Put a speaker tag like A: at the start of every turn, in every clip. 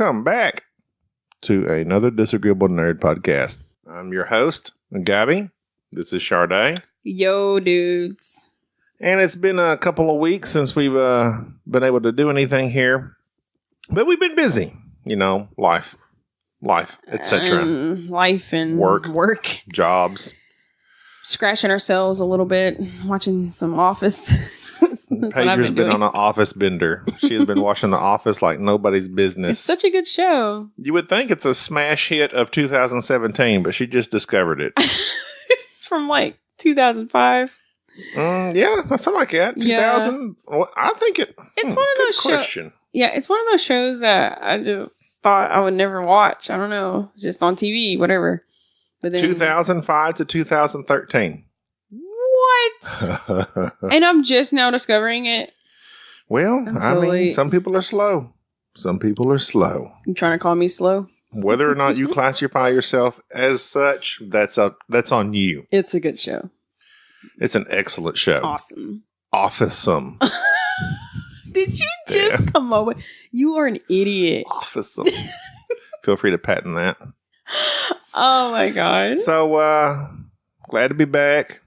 A: welcome back to another Disagreeable Nerd podcast. I'm your host, Gaby. This is Sharde.
B: Yo, dudes.
A: And it's been a couple of weeks since we've been able to do anything here. But we've been busy. You know, life, etc.
B: Life and work.
A: Jobs.
B: Scratching ourselves a little bit. Watching some Office.
A: Pager's been on an Office bender. She has been watching The Office like nobody's business.
B: It's such a good show.
A: You would think it's a smash hit of 2017, but she just discovered it.
B: It's from like 2005.
A: Yeah, something like that. 2000. Yeah. I think it's one of those shows.
B: Yeah, it's one of those shows that I just thought I would never watch. I don't know. It's just on TV, whatever. But then 2005
A: to 2013.
B: What? And I'm just now discovering it.
A: Well, I mean, some people are slow. Some people are slow.
B: You trying to call me slow?
A: Whether or not you classify yourself as such, that's on you.
B: It's a good show.
A: It's an excellent show.
B: Awesome.
A: Awesome.
B: Did you just come up with... You are an idiot.
A: Awesome. Feel free to patent that.
B: Oh my God.
A: So, glad to be back.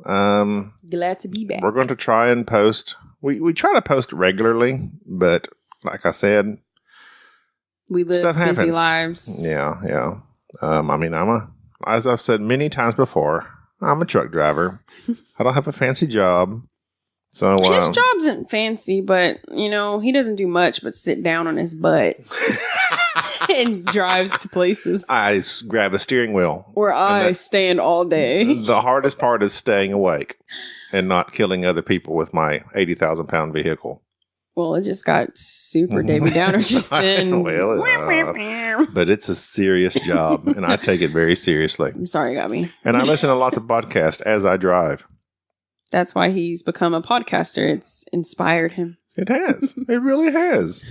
B: Glad to be back.
A: We're going to try and post. We try to post regularly, but like I said,
B: we live busy lives.
A: Yeah. I mean, as I've said many times before, I'm a truck driver. I don't have a fancy job. So
B: his job isn't fancy, but you know, he doesn't do much but sit down on his butt and drives to places.
A: I grab a steering wheel.
B: Or I stand all day.
A: The hardest part is staying awake and not killing other people with my 80,000-pound vehicle.
B: Well, it just got super Debbie Downer just then.
A: But it's a serious job, and I take it very seriously.
B: I'm sorry, Gaby.
A: And I listen to lots of podcasts as I drive.
B: That's why he's become a podcaster. It's inspired him.
A: It has. It really has.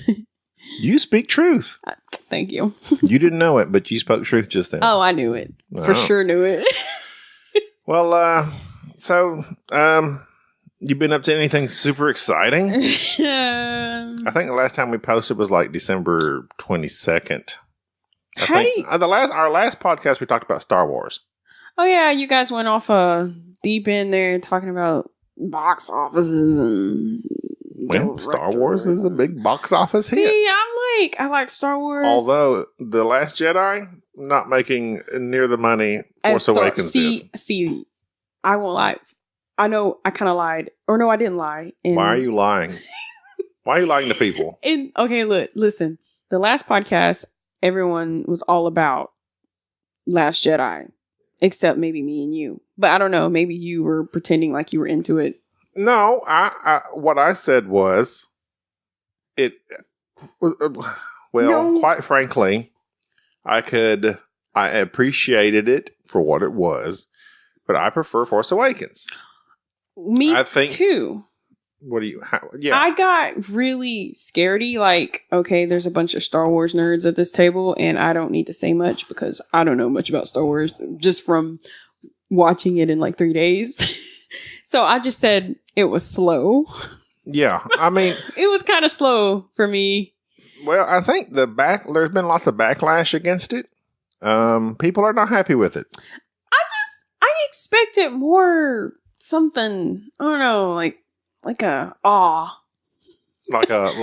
A: You speak truth.
B: Thank you.
A: You didn't know it, but you spoke truth just then.
B: Oh, I knew it. For sure knew it.
A: Well, so, you been up to anything super exciting? I think the last time we posted was like December 22nd. Our last podcast we talked about Star Wars.
B: Oh yeah, you guys went off deep in there talking about box offices and...
A: Well, Star Wars is a big box office hit.
B: See, I like Star Wars.
A: Although, The Last Jedi, not making near the money Force Awakens is.
B: See, I won't lie. I know I kind of lied. Or no, I didn't lie.
A: Why are you lying? Why are you lying to people?
B: Okay, look, listen. The last podcast, everyone was all about Last Jedi. Except maybe me and you. But I don't know. Maybe you were pretending like you were into it.
A: No, what I said was, quite frankly, I appreciated it for what it was, but I prefer Force Awakens.
B: Me too.
A: Yeah.
B: I got really scaredy, like, okay, there's a bunch of Star Wars nerds at this table, and I don't need to say much because I don't know much about Star Wars just from watching it in like 3 days. So I just said it was slow.
A: Yeah, I mean...
B: It was kind of slow for me.
A: Well, I think there's been lots of backlash against it. People are not happy with it.
B: I expected more something, I don't know, like a awe.
A: Like a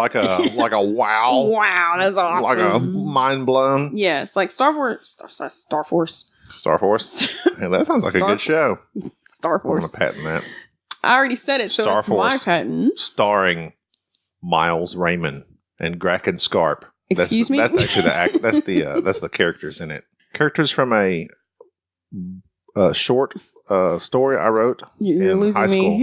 A: wow.
B: Wow, that's awesome.
A: Like a mind blown.
B: Yes, like Star Force.
A: Star Force. Yeah, that sounds like a good show.
B: Star Force.
A: I'm gonna patent that.
B: I already said it, so it's my patent.
A: Starring Miles Raymond and Graken Scarp.
B: Excuse me?
A: That's actually that's the characters in it. Characters from a short story I wrote in high school.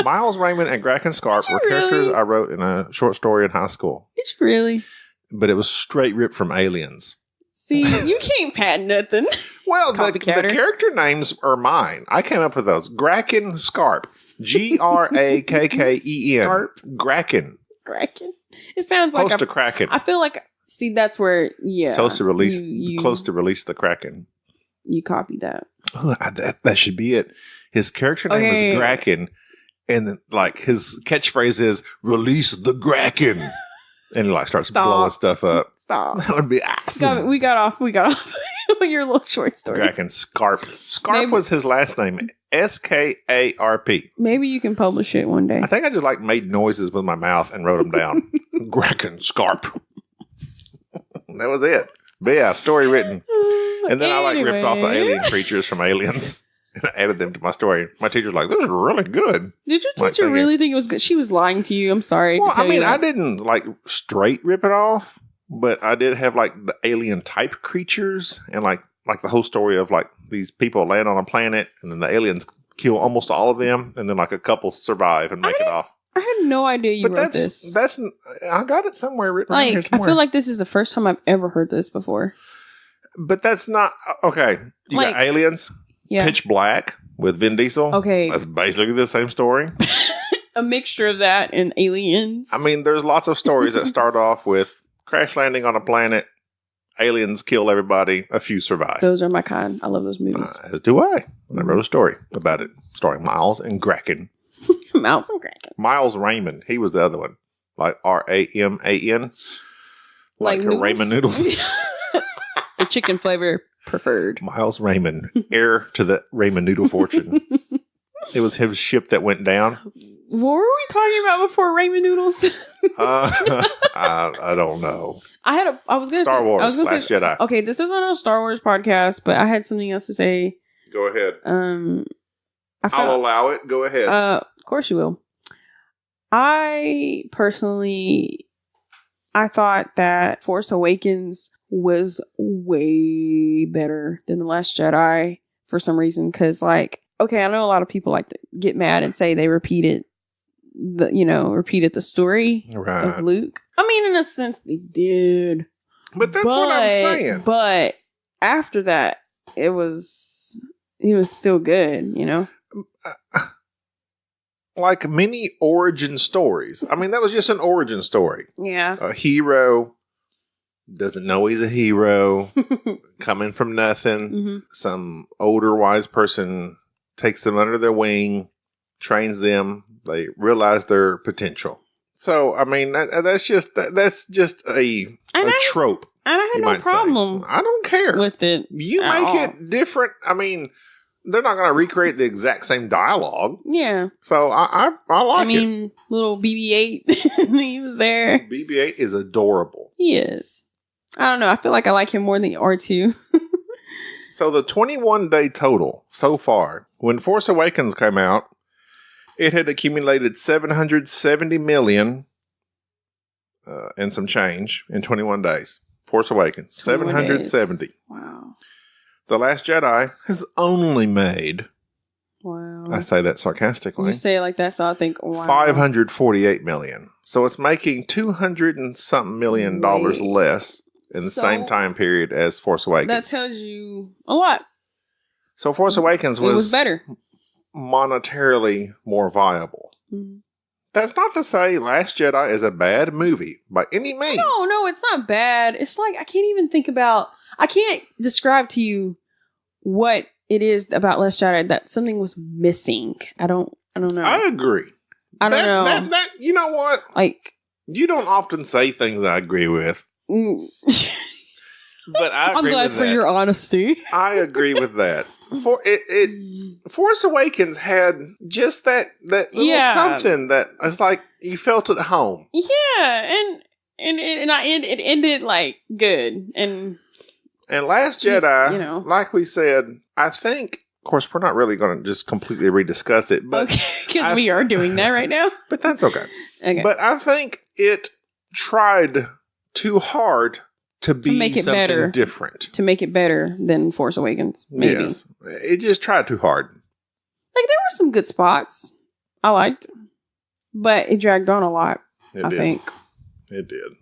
A: Miles Raymond and Graken Scarp were characters I wrote in a short story in high school.
B: Did you really?
A: But it was straight ripped from Aliens.
B: See, you can't patent nothing.
A: Well, the character names are mine. I came up with those. Graken Scarp. Grakken.
B: Scarp.
A: Graken.
B: It sounds like
A: close to Kraken.
B: I feel like, see, that's where,
A: close to release the Kraken.
B: You copied that.
A: Oh, that should be it. His character name is Graken, and like his catchphrase is "Release the Graken." And like starts blowing stuff up.
B: Stop.
A: That would be awesome.
B: We got off with your little short story.
A: Kraken Scarp. Scarp was his last name. Skarp.
B: Maybe you can publish it one day.
A: I think I just like made noises with my mouth and wrote them down. Kraken Scarp. That was it. But yeah, story written. And then I like ripped off the alien creatures from Aliens and added them to my story. My teacher's like, this is really good.
B: Did your teacher really think it was good? She was lying to you. I'm sorry.
A: Well, I mean, I didn't like straight rip it off, but I did have like the alien type creatures and like the whole story of like these people land on a planet and then the aliens kill almost all of them and then like a couple survive and make it off.
B: I had no idea you wrote this.
A: That's I got it somewhere written
B: like,
A: here somewhere.
B: I feel like this is the first time I've ever heard this before.
A: But that's not okay. You got Aliens, Pitch Black with Vin Diesel.
B: Okay,
A: that's basically the same story.
B: A mixture of that and Aliens.
A: I mean, there's lots of stories that start off with crash landing on a planet, aliens kill everybody, a few survive.
B: Those are my kind. I love those movies.
A: As do I. And I wrote a story about it, starring Miles and Kraken.
B: Miles and Kraken.
A: Miles Raymond. He was the other one. Like Raman. Like her ramen noodles.
B: The chicken flavor preferred.
A: Miles Raymond. Heir to the ramen noodle fortune. It was his ship that went down.
B: What were we talking about before ramen noodles?
A: I don't know.
B: Star
A: Wars, Last Jedi.
B: Okay, this isn't a Star Wars podcast, but I had something else to say.
A: Go ahead. I'll allow it. Go ahead.
B: Of course you will. I thought that Force Awakens was way better than The Last Jedi for some reason. Because, like, okay, I know a lot of people like to get mad and say they repeated the story of Luke. I mean, in a sense, they did.
A: But that's what I'm saying.
B: But after that, it was still good, you know?
A: Like many origin stories. I mean, that was just an origin story.
B: Yeah.
A: A hero doesn't know he's a hero, coming from nothing. Mm-hmm. Some older, wise person takes them under their wing, trains them. They realize their potential. So, I mean, that's just a trope.
B: And I had no problem.
A: I don't care
B: with it.
A: You make it different. I mean, they're not going to recreate the exact same dialogue.
B: Yeah.
A: So I like it. I mean,
B: little BB-8, he was there.
A: BB-8 is adorable.
B: He is. I don't know. I feel like I like him more than R2.
A: So the 21-day total so far, when Force Awakens came out, it had accumulated 770 million and some change in 21 days. Force Awakens, 770.
B: Wow.
A: The Last Jedi has only made,
B: wow.
A: I say that sarcastically.
B: You say it like that, so I think, wow.
A: 548 million. So it's making $200 and something million less in the same time period as Force Awakens.
B: That tells you a lot.
A: So Force Awakens was
B: better.
A: Monetarily more viable. Mm-hmm. That's not to say Last Jedi is a bad movie by any means.
B: No, it's not bad. It's like I can't describe to you what it is about Last Jedi that something was missing. I don't know.
A: I agree.
B: I don't know.
A: That you know what?
B: Like,
A: you don't often say things I agree with. But I'm
B: glad for your honesty.
A: I agree with that. Force Awakens had just that little something that it's like you felt at home.
B: Yeah, and it ended like good and
A: Last Jedi, like we said, I think. Of course, we're not really going to just completely rediscuss it, but
B: because we are doing that right now.
A: But that's okay. Okay, but I think it tried too hard to make it something better, different.
B: To make it better than Force Awakens, maybe.
A: Yes. It just tried too hard.
B: Like, there were some good spots I liked, but it dragged on a lot, I think.
A: It did.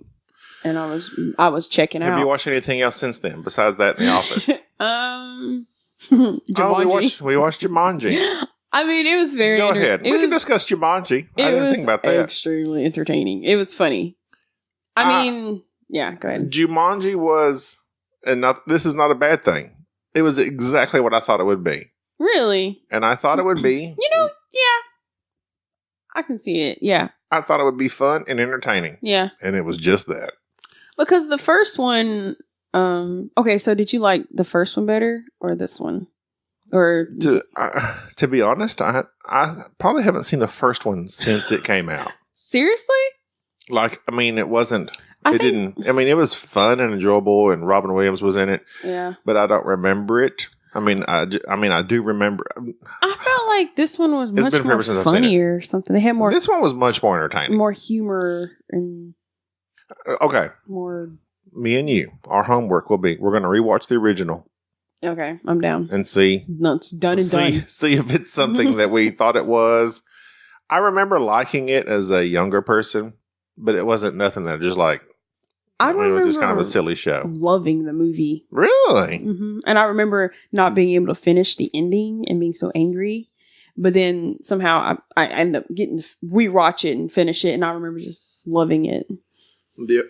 B: And I was checking out.
A: Have you watched anything else since then, besides that in The Office?
B: Jumanji.
A: We watched Jumanji.
B: I mean, it was very...
A: Go ahead. We can discuss Jumanji. I didn't think about that.
B: Extremely entertaining. It was funny. I mean... Yeah, go ahead.
A: Jumanji was, this is not a bad thing. It was exactly what I thought it would be.
B: Really?
A: And I thought it would be.
B: Yeah. I can see it. Yeah.
A: I thought it would be fun and entertaining.
B: Yeah.
A: And it was just that.
B: Because the first one, okay, so did you like the first one better or this one? Or
A: to be honest, I probably haven't seen the first one since it came out.
B: Seriously?
A: Like, I mean, it wasn't. It was fun and enjoyable, and Robin Williams was in it.
B: Yeah.
A: But I don't remember it. I do remember.
B: I felt like this one was much more funnier or something. They had more.
A: This one was much more entertaining.
B: More humor and.
A: Okay.
B: More.
A: Me and you, our homework will be, we're going to rewatch the original.
B: Okay, I'm down.
A: And see.
B: It's done and done.
A: See if it's something that we thought it was. I remember liking it as a younger person, but it wasn't nothing that just like, it was just kind of a silly show.
B: Loving the movie.
A: Really?
B: Mm-hmm. And I remember not being able to finish the ending and being so angry. But then somehow I ended up getting to rewatch it and finish it. And I remember just loving it.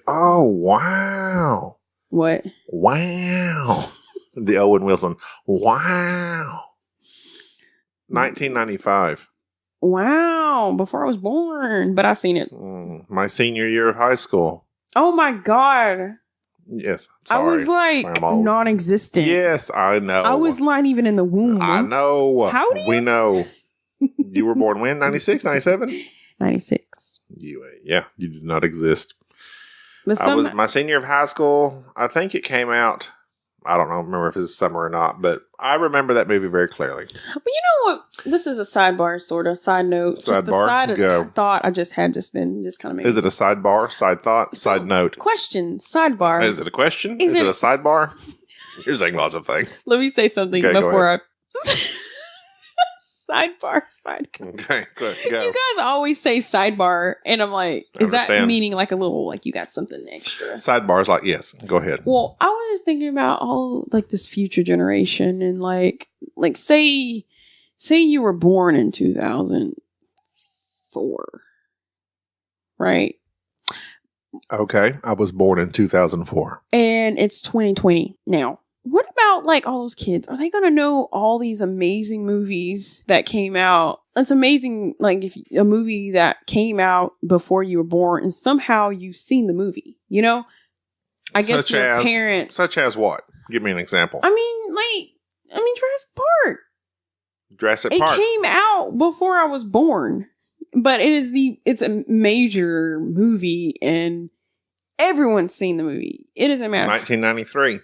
A: Oh, wow.
B: What?
A: Wow. The Owen Wilson. Wow. 1995.
B: Wow. Before I was born. But I seen it.
A: My senior year of high school.
B: Oh my God.
A: Yes. Sorry.
B: I was like non-existent.
A: Yes, I know.
B: I was not even in the womb.
A: I know.
B: How do you?
A: We know. You were born when? 96, 97?
B: 96.
A: You did not exist.
B: But
A: I was my senior of high school. I think it came out. I don't know. Remember if it's summer or not, but I remember that movie very clearly.
B: But you know what? This is a sidebar, sort of side note. Just a side thought I just had just then. Just kind of made.
A: Is it a sidebar? Side thought? Side note?
B: Question. Sidebar.
A: Is it a question? Is it a sidebar? You're saying lots of things.
B: Let me say something before I. Sidebar.
A: Okay, good. Go.
B: You guys always say sidebar, and I'm like, is that meaning like a little, like you got something extra?
A: Sidebar's like, yes, go ahead.
B: Well, I was thinking about all like this future generation, and like say you were born in 2004, right?
A: Okay, I was born in 2004.
B: And it's 2020 now. What about like all those kids? Are they going to know all these amazing movies that came out? It's amazing, like if a movie that came out before you were born and somehow you've seen the movie, you know? I guess your parents.
A: Such as what? Give me an example.
B: I mean, Jurassic Park.
A: Jurassic Park.
B: It came out before I was born, but it's a major movie and everyone's seen the movie. It doesn't matter.
A: 1993.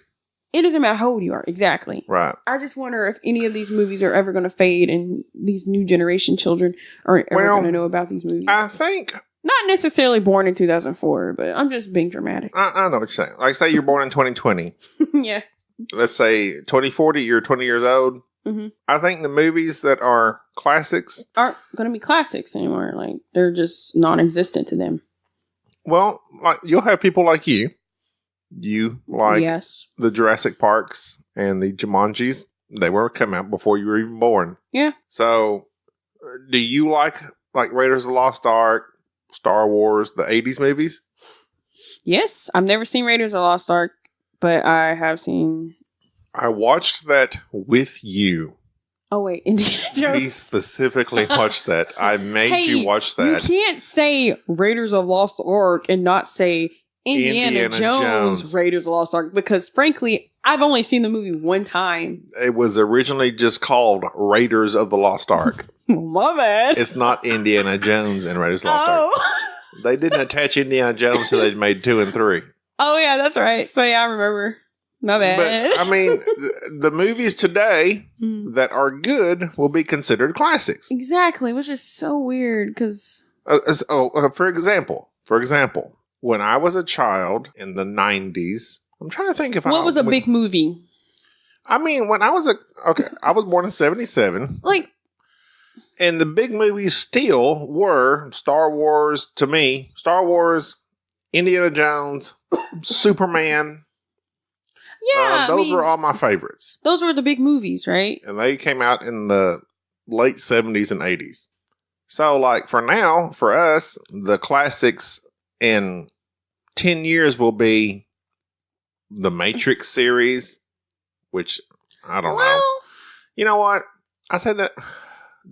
B: It doesn't matter how old you are. Exactly.
A: Right.
B: I just wonder if any of these movies are ever going to fade and these new generation children are ever going to know about these movies.
A: I think.
B: Not necessarily born in 2004, but I'm just being dramatic.
A: I know what you're saying. Like, say you're born in 2020.
B: Yeah.
A: Let's say 2040, you're 20 years old.
B: Mm-hmm.
A: I think the movies that are classics
B: aren't going to be classics anymore. Like, they're just non-existent to them.
A: Well, like you'll have people like you. You like the Jurassic Parks and the Jumanjis. They were coming out before you were even born.
B: Yeah.
A: So, do you like Raiders of the Lost Ark, Star Wars, the 80s movies?
B: Yes. I've never seen Raiders of the Lost Ark, but I have seen...
A: I watched that with you.
B: Oh, wait. Indiana Jones.
A: He specifically watched that. I made you watch that.
B: You can't say Raiders of the Lost Ark and not say... Indiana Jones, Raiders of the Lost Ark, because frankly, I've only seen the movie one time.
A: It was originally just called Raiders of the Lost Ark.
B: My bad.
A: It's not Indiana Jones and Raiders of the Lost Ark. They didn't attach Indiana Jones until they made 2 and 3.
B: Oh yeah, that's right. So yeah, I remember. My bad.
A: But I mean, the movies today that are good will be considered classics.
B: Exactly, which is so weird because.
A: For example. When I was a child in the 90s, I'm trying to think
B: what was a big movie?
A: I mean, when I was I was born in 77. And the big movies still were Star Wars, to me, Star Wars, Indiana Jones, Superman.
B: Yeah.
A: Those were all my favorites.
B: Those were the big movies, right?
A: And they came out in the late 70s and 80s. So, for us, the classics in 10 years will be the Matrix series, which I don't know. You know what? I said that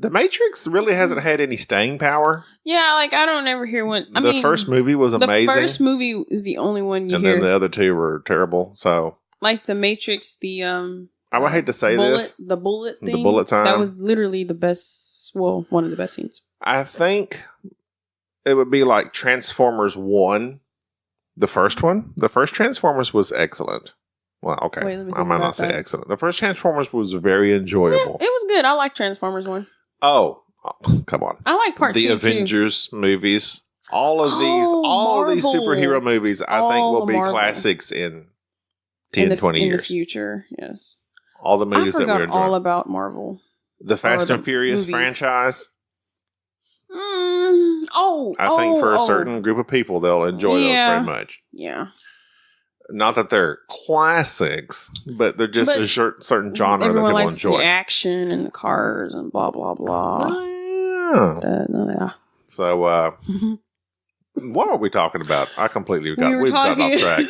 A: The Matrix really hasn't had any staying power.
B: Yeah, like I don't ever hear one.
A: The first movie was amazing.
B: The first movie is the only one you
A: and
B: hear.
A: And then the other two were terrible. So,
B: like the Matrix, the
A: I would hate to say
B: the bullet thing.
A: The bullet time.
B: That was literally the best. Well, one of the best scenes.
A: I think it would be like Transformers 1. The first one. The first Transformers was excellent. Well, okay.
B: Wait,
A: I might not say excellent. The first Transformers was very enjoyable.
B: Yeah, it was good. I like Transformers 1.
A: Oh, come on.
B: I like part 2
A: The Avengers movies. All of these superhero movies, I think, will be classics in 10, 20 years.
B: In the future, yes.
A: All the movies that we're enjoying.
B: all about Marvel.
A: The Fast and Furious franchise.
B: I
A: think for a certain group of people, they'll enjoy those very much.
B: Yeah.
A: Not that they're classics, but they're just a certain genre that people
B: likes
A: enjoy.
B: The action and the cars and blah, blah, blah.
A: Yeah. So, what were we talking about? I completely we've gotten off track.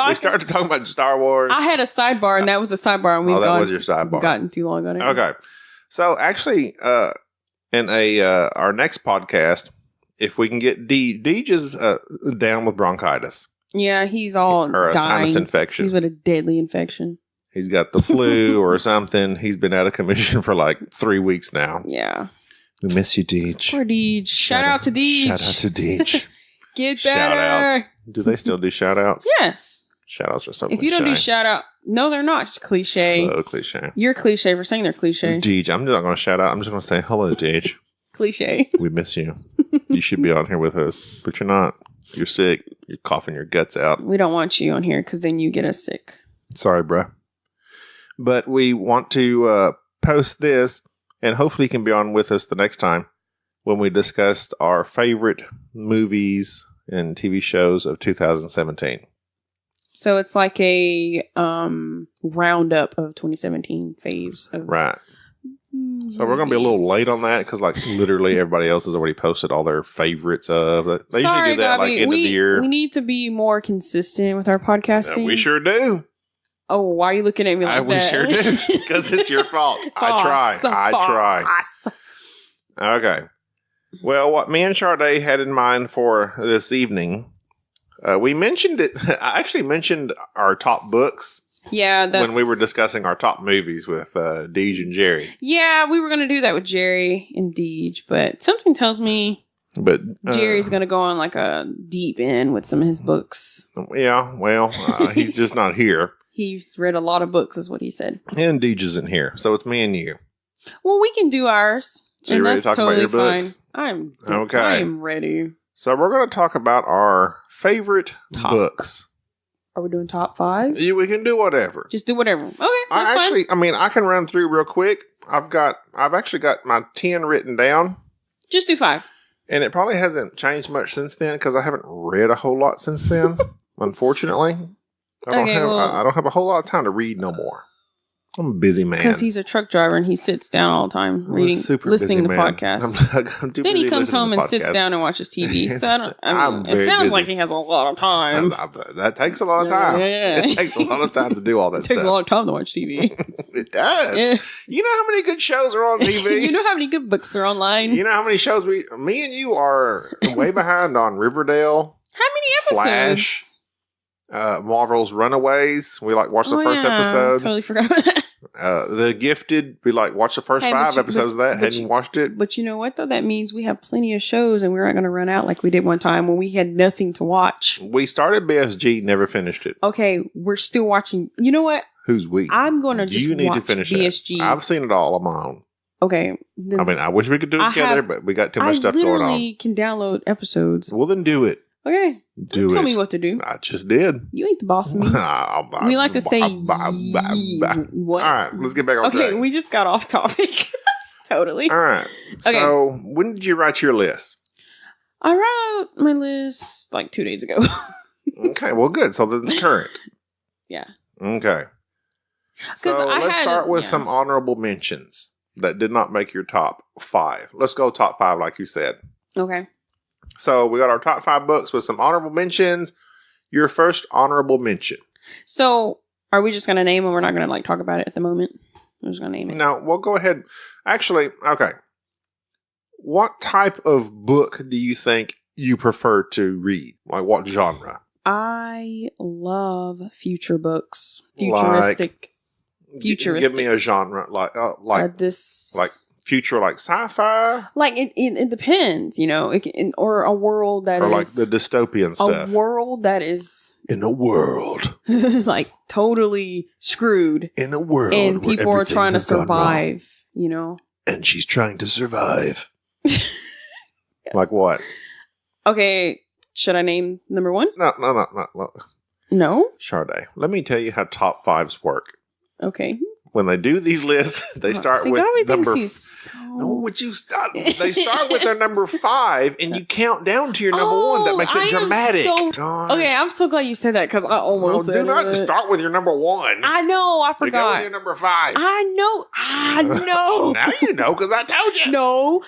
A: We started talking about Star Wars.
B: I had a sidebar, and that was a sidebar. And
A: that was your sidebar.
B: We've gotten too long on it.
A: Okay. So, actually, in our next podcast, if we can get Deej is down with bronchitis.
B: Yeah, he's all
A: or a
B: dying.
A: Sinus infection.
B: He's with a deadly infection.
A: He's got the flu or something. He's been out of commission for like 3 weeks now.
B: Yeah.
A: We miss you, Deej.
B: Poor Deej. Shout out to Deej.
A: Shout out to Deej.
B: Get better.
A: Shout outs. Do they still do shout outs?
B: Yes.
A: Shout outs are so
B: If you don't do shout out, no, they're not. It's cliche.
A: So cliche.
B: You're cliche for saying they're cliche.
A: Deej, I'm not going to shout out. I'm just going to say hello, Deej.
B: Cliche.
A: We miss you. You should be on here with us, but you're not. You're sick. You're coughing your guts out.
B: We don't want you on here because then you get us sick.
A: Sorry, bruh. But we want to post this, and hopefully you can be on with us the next time when we discussed our favorite movies and TV shows of 2017.
B: So it's like a roundup of 2017 faves.
A: Right. So we're going to be a little late on that because, like, literally everybody else has already posted all their favorites of it. They usually do that Gaby, like end of the year.
B: We need to be more consistent with our podcasting.
A: Yeah, we sure do.
B: Oh, why are you looking at me like that?
A: We sure do because it's your fault. I try. Okay. Well, what me and Sharde had in mind for this evening, we mentioned it. I actually mentioned our top books.
B: Yeah,
A: when we were discussing our top movies with Deej and Jerry.
B: Yeah, we were going to do that with Jerry and Deej, but something tells me Jerry's going to go on like a deep end with some of his books.
A: Yeah, well, he's just not here.
B: He's read a lot of books, is what he said.
A: And Deej isn't here, so it's me and you.
B: Well, we can do ours.
A: So you ready to talk about your books?
B: I am ready.
A: So we're going to talk about our favorite books.
B: Are we doing top 5?
A: Yeah, we can do whatever.
B: Just do whatever. Okay, that's fine.
A: I mean, I can run through real quick. I've actually got my 10 written down.
B: Just do 5.
A: And it probably hasn't changed much since then because I haven't read a whole lot since then. Unfortunately, I don't have a whole lot of time to read no more. I'm a busy man.
B: Because he's a truck driver and he sits down all the time listening to podcasts. Then he comes home and sits down and watches TV. So it sounds like he has a lot of time.
A: That takes a lot of time. Yeah. It takes a lot of time to do all that stuff.
B: It takes a lot of time to watch TV.
A: It does. Yeah. You know how many good shows are on TV?
B: You know how many good books are online?
A: You know how many shows me and you are way behind on Riverdale.
B: How many episodes?
A: Flash. Marvel's Runaways. We watched the first episode.
B: Totally forgot about that.
A: The Gifted. We watched the first 5 episodes of that. Hadn't watched it.
B: But you know what though? That means we have plenty of shows and we're not going to run out like we did one time when we had nothing to watch.
A: We started BSG, never finished it.
B: Okay, we're still watching. You know what?
A: Who's we?
B: I'm going to just
A: you need
B: watch
A: to finish
B: BSG.
A: That. I've seen it all on my own.
B: Okay.
A: I mean, I wish we could do it together, but we got too much stuff going on.
B: I literally can download episodes.
A: Well, then do it.
B: Okay. Tell me what to do.
A: I just did.
B: You ain't the boss of me. We like to say what?
A: All right, let's get back on track.
B: Okay, we just got off topic. Totally.
A: All right. Okay. So, when did you write your list?
B: I wrote my list 2 days ago.
A: Okay, well, good. So, then it's current.
B: Yeah.
A: Okay. So, let's start with some honorable mentions that did not make your top 5. Let's go top 5 like you said.
B: Okay.
A: So we got our top 5 books with some honorable mentions. Your first honorable mention.
B: So are we just going to name them? We're not going to talk about it at the moment. I'm just gonna name it.
A: No, well, go ahead. Actually, okay. What type of book do you think you prefer to read? Like what genre?
B: I love future books. Futuristic.
A: Give me a genre like future, like sci-fi.
B: Like it depends, or a world that
A: or
B: is
A: like the dystopian stuff.
B: A world that is
A: in a world
B: like totally screwed.
A: In a world,
B: and people are trying to survive.
A: And she's trying to survive. Yes. Like what?
B: Okay, should I name number one?
A: No.
B: No?
A: Sharde, let me tell you how top fives work.
B: Okay.
A: When they do these lists, they start with number.
B: No,
A: would you stop? They start with their number 5, and you count down to your number 1. That makes it dramatic.
B: Okay, I'm so glad you said that because I almost said
A: do not start with your number 1.
B: I know, I forgot.
A: You go with your number 5.
B: I know.
A: Now you know because I told you.
B: No,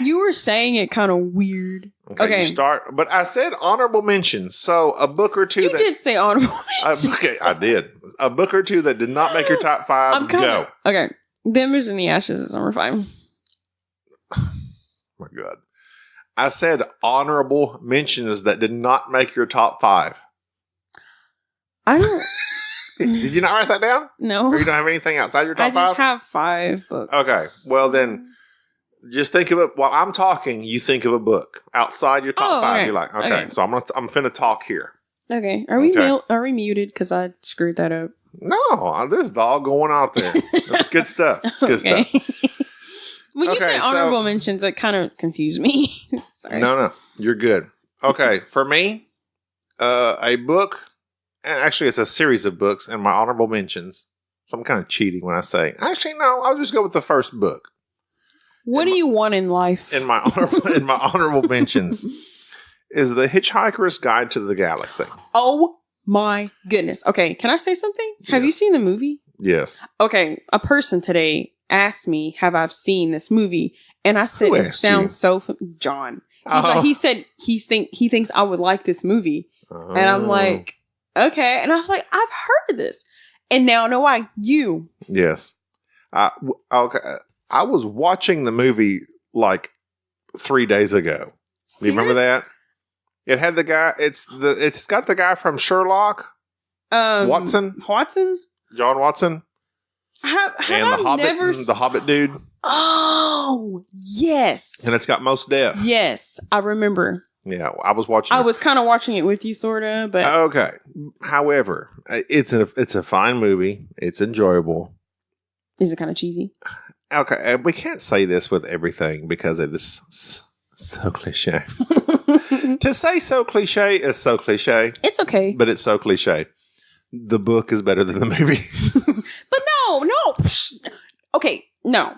B: you were saying it kind of weird.
A: Okay. You start, but I said honorable mentions. So a book or two.
B: You did say honorable mentions.
A: Okay, I did. A book or two that did not make your top 5. Go.
B: Okay. The Embers in the Ashes is number 5.
A: Oh my God. I said honorable mentions that did not make your top 5.
B: I don't.
A: Did you not write that down?
B: No.
A: Or you don't have anything outside your top 5?
B: I just have 5 books.
A: Okay. Well, then just think of it while I'm talking. You think of a book outside your top 5. Okay. You're like, okay. So I'm finna talk here.
B: Okay. Are we muted? Because I screwed that up.
A: No, this is all going out there. That's good stuff. It's good stuff.
B: When you say honorable mentions, it kind of confused me. Sorry.
A: No. You're good. Okay. For me, a book, and actually it's a series of books and my honorable mentions. So I'm kind of cheating when I say, actually, no, I'll just go with the first book.
B: What do you want in life?
A: In my honorable mentions is The Hitchhiker's Guide to the Galaxy.
B: Oh my goodness. Okay, can I say something? Have you seen the movie?
A: Yes.
B: Okay, a person today asked me, have I seen this movie? And I said, it sounds so... John. He said he thinks I would like this movie. Oh. And I'm like, okay. And I was like, I've heard of this. And now I know why. You.
A: Yes. Okay. I was watching the movie like 3 days ago. Do you remember that? It had the guy. It's got the guy from Sherlock. Watson. John Watson. The Hobbit dude.
B: Oh yes.
A: And it's got Mos Def.
B: Yes, I remember.
A: Yeah, I was watching.
B: I was kind of watching it with you, sorta. But
A: okay. However, it's a fine movie. It's enjoyable.
B: Is it kind of cheesy?
A: Okay, and we can't say this with everything because it is so cliche. To say so cliche is so cliche.
B: It's okay.
A: But it's so cliche. The book is better than the movie.
B: But no. Okay, no.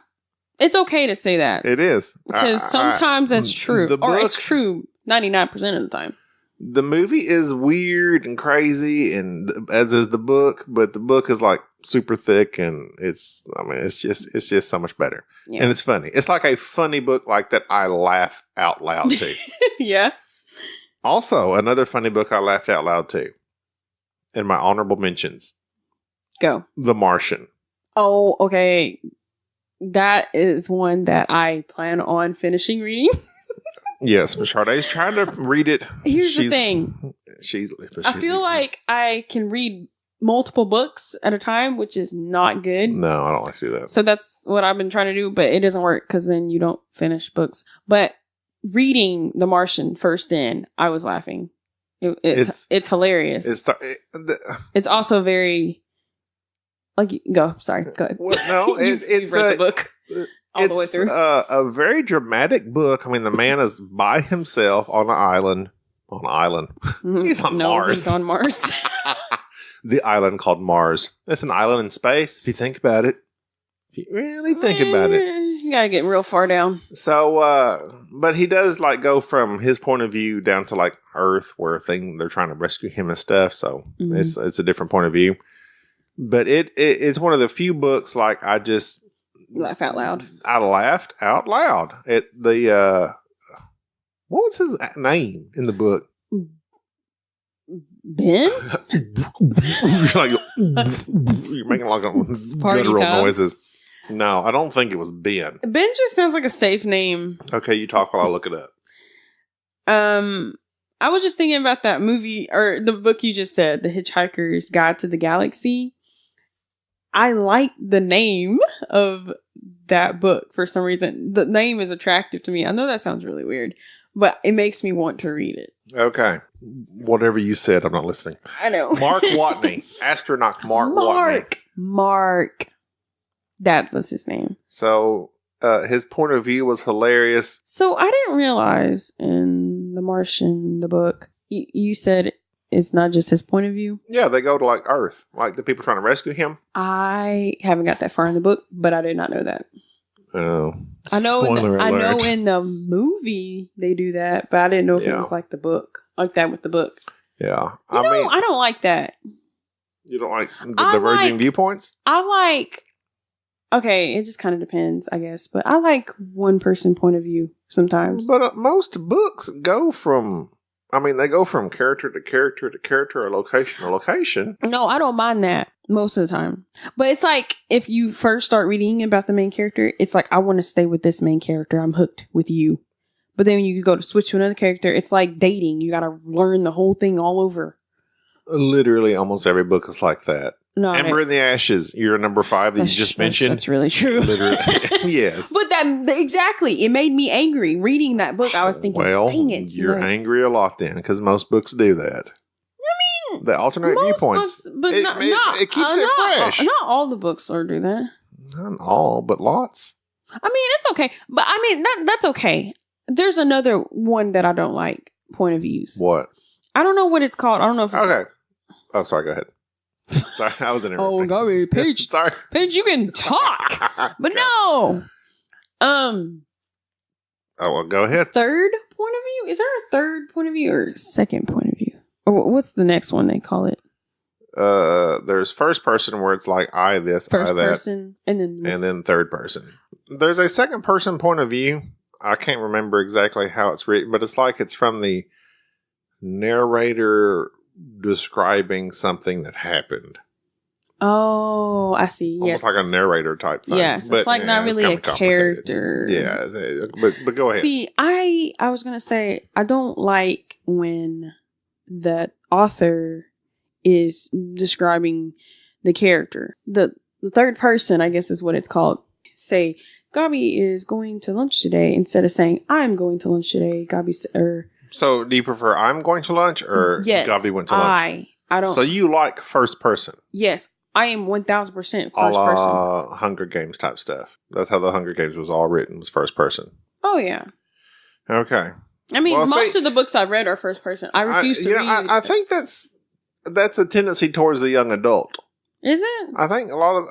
B: It's okay to say that.
A: It is.
B: Because sometimes that's true. Or it's true 99% of the time.
A: The movie is weird and crazy, and as is the book, but the book is like super thick, and it's just so much better. Yeah. And it's funny. It's like a funny book like that I laugh out loud to.
B: Yeah.
A: Also, another funny book I laughed out loud to in my honorable mentions.
B: Go.
A: The Martian.
B: Oh, okay. That is one that I plan on finishing reading.
A: Yes, Ms. Sharde is trying to read it.
B: Here's the thing. I feel like I can read multiple books at a time, which is not good.
A: No, I don't like to do that.
B: So that's what I've been trying to do, but it doesn't work because then you don't finish books. But reading The Martian first in, I was laughing. It's hilarious. It's also very... go. Sorry. Go ahead.
A: Well, no, it's
B: read the book all the way through.
A: A very dramatic book. I mean, the man is by himself on an island. He's on Mars.
B: He's on Mars.
A: The island called Mars. It's an island in space. If you think about it. If you really think about it.
B: You gotta get real far down.
A: So, but he does like go from his point of view down to like Earth, where they're trying to rescue him and stuff. So it's a different point of view. But it's one of the few books like I just
B: laugh out loud.
A: I laughed out loud at the what was his name in the book?
B: Ben?
A: you're making like
B: Party
A: guttural
B: time.
A: noises. No, I don't think it was Ben.
B: Ben just sounds like a safe name.
A: Okay, you talk while I look it up.
B: I was just thinking about that movie or the book you just said, The Hitchhiker's Guide to the Galaxy. I like the name of that book for some reason. The name is attractive to me. I know that sounds really weird, but it makes me want to read it.
A: Okay. Whatever you said, I'm not listening.
B: I know.
A: Mark Watney. Astronaut Mark Watney.
B: Mark. That was his name.
A: So his point of view was hilarious.
B: So I didn't realize in The Martian, the book, you said it's not just his point of view.
A: Yeah, they go to like Earth, like the people trying to rescue him.
B: I haven't got that far in the book, but I did not know that.
A: Oh,
B: I know
A: alert.
B: in the movie they do that, but I didn't know if it was like the book, like that with the book.
A: Yeah,
B: I don't like that.
A: You don't like the diverging viewpoints?
B: Okay, it just kind of depends, I guess. But I like one person point of view sometimes.
A: But most books go from, they go from character to character to character or location to location.
B: No, I don't mind that most of the time. But it's like if you first start reading about the main character, it's like, I want to stay with this main character. I'm hooked with you. But then when you go to switch to another character, it's like dating. You got to learn the whole thing all over.
A: Literally almost every book is like that.
B: No,
A: Ember in the Ashes, you're number 5 that you just mentioned.
B: That's really true.
A: Literally, yes.
B: But exactly, it made me angry reading that book. I was thinking, dang it.
A: You're angry a lot then, because most books do that. I mean, the alternate viewpoints.
B: Books, but
A: it keeps it fresh.
B: Not all the books do that.
A: Not all, but lots.
B: It's okay. But that's okay. There's another one that I don't like, point of views.
A: What?
B: I don't know what it's called. I don't know if it's
A: okay. Oh, sorry, go ahead. Sorry, I was interrupting.
B: Oh, Gaby, Paige.
A: Sorry.
B: Paige, you can talk. But no.
A: Oh, well, go ahead.
B: Third point of view? Is there a third point of view or second point of view? Or what's the next one they call it?
A: There's first person where it's like I this,
B: first
A: I that.
B: Person, and then
A: third person. There's a second person point of view. I can't remember exactly how it's written, but it's like it's from the narrator describing something that happened.
B: Oh, I see.
A: Almost like a narrator type thing.
B: Yes, but, it's like not really a character.
A: Yeah, but go ahead.
B: See, I was going to say, I don't like when the author is describing the character. The third person, I guess is what it's called. Say, Gaby is going to lunch today instead of saying, I'm going to lunch today.
A: So, do you prefer I'm going to lunch or
B: yes,
A: Gaby went to lunch?
B: I don't.
A: So, you like first person?
B: Yes, I am 1000% first person.
A: Hunger Games type stuff. That's how the Hunger Games was all written, was first person.
B: Oh, yeah.
A: Okay.
B: Most of the books I've read are first person. I refuse to read.
A: I think that's a tendency towards the young adult.
B: Is it?
A: I think a lot of,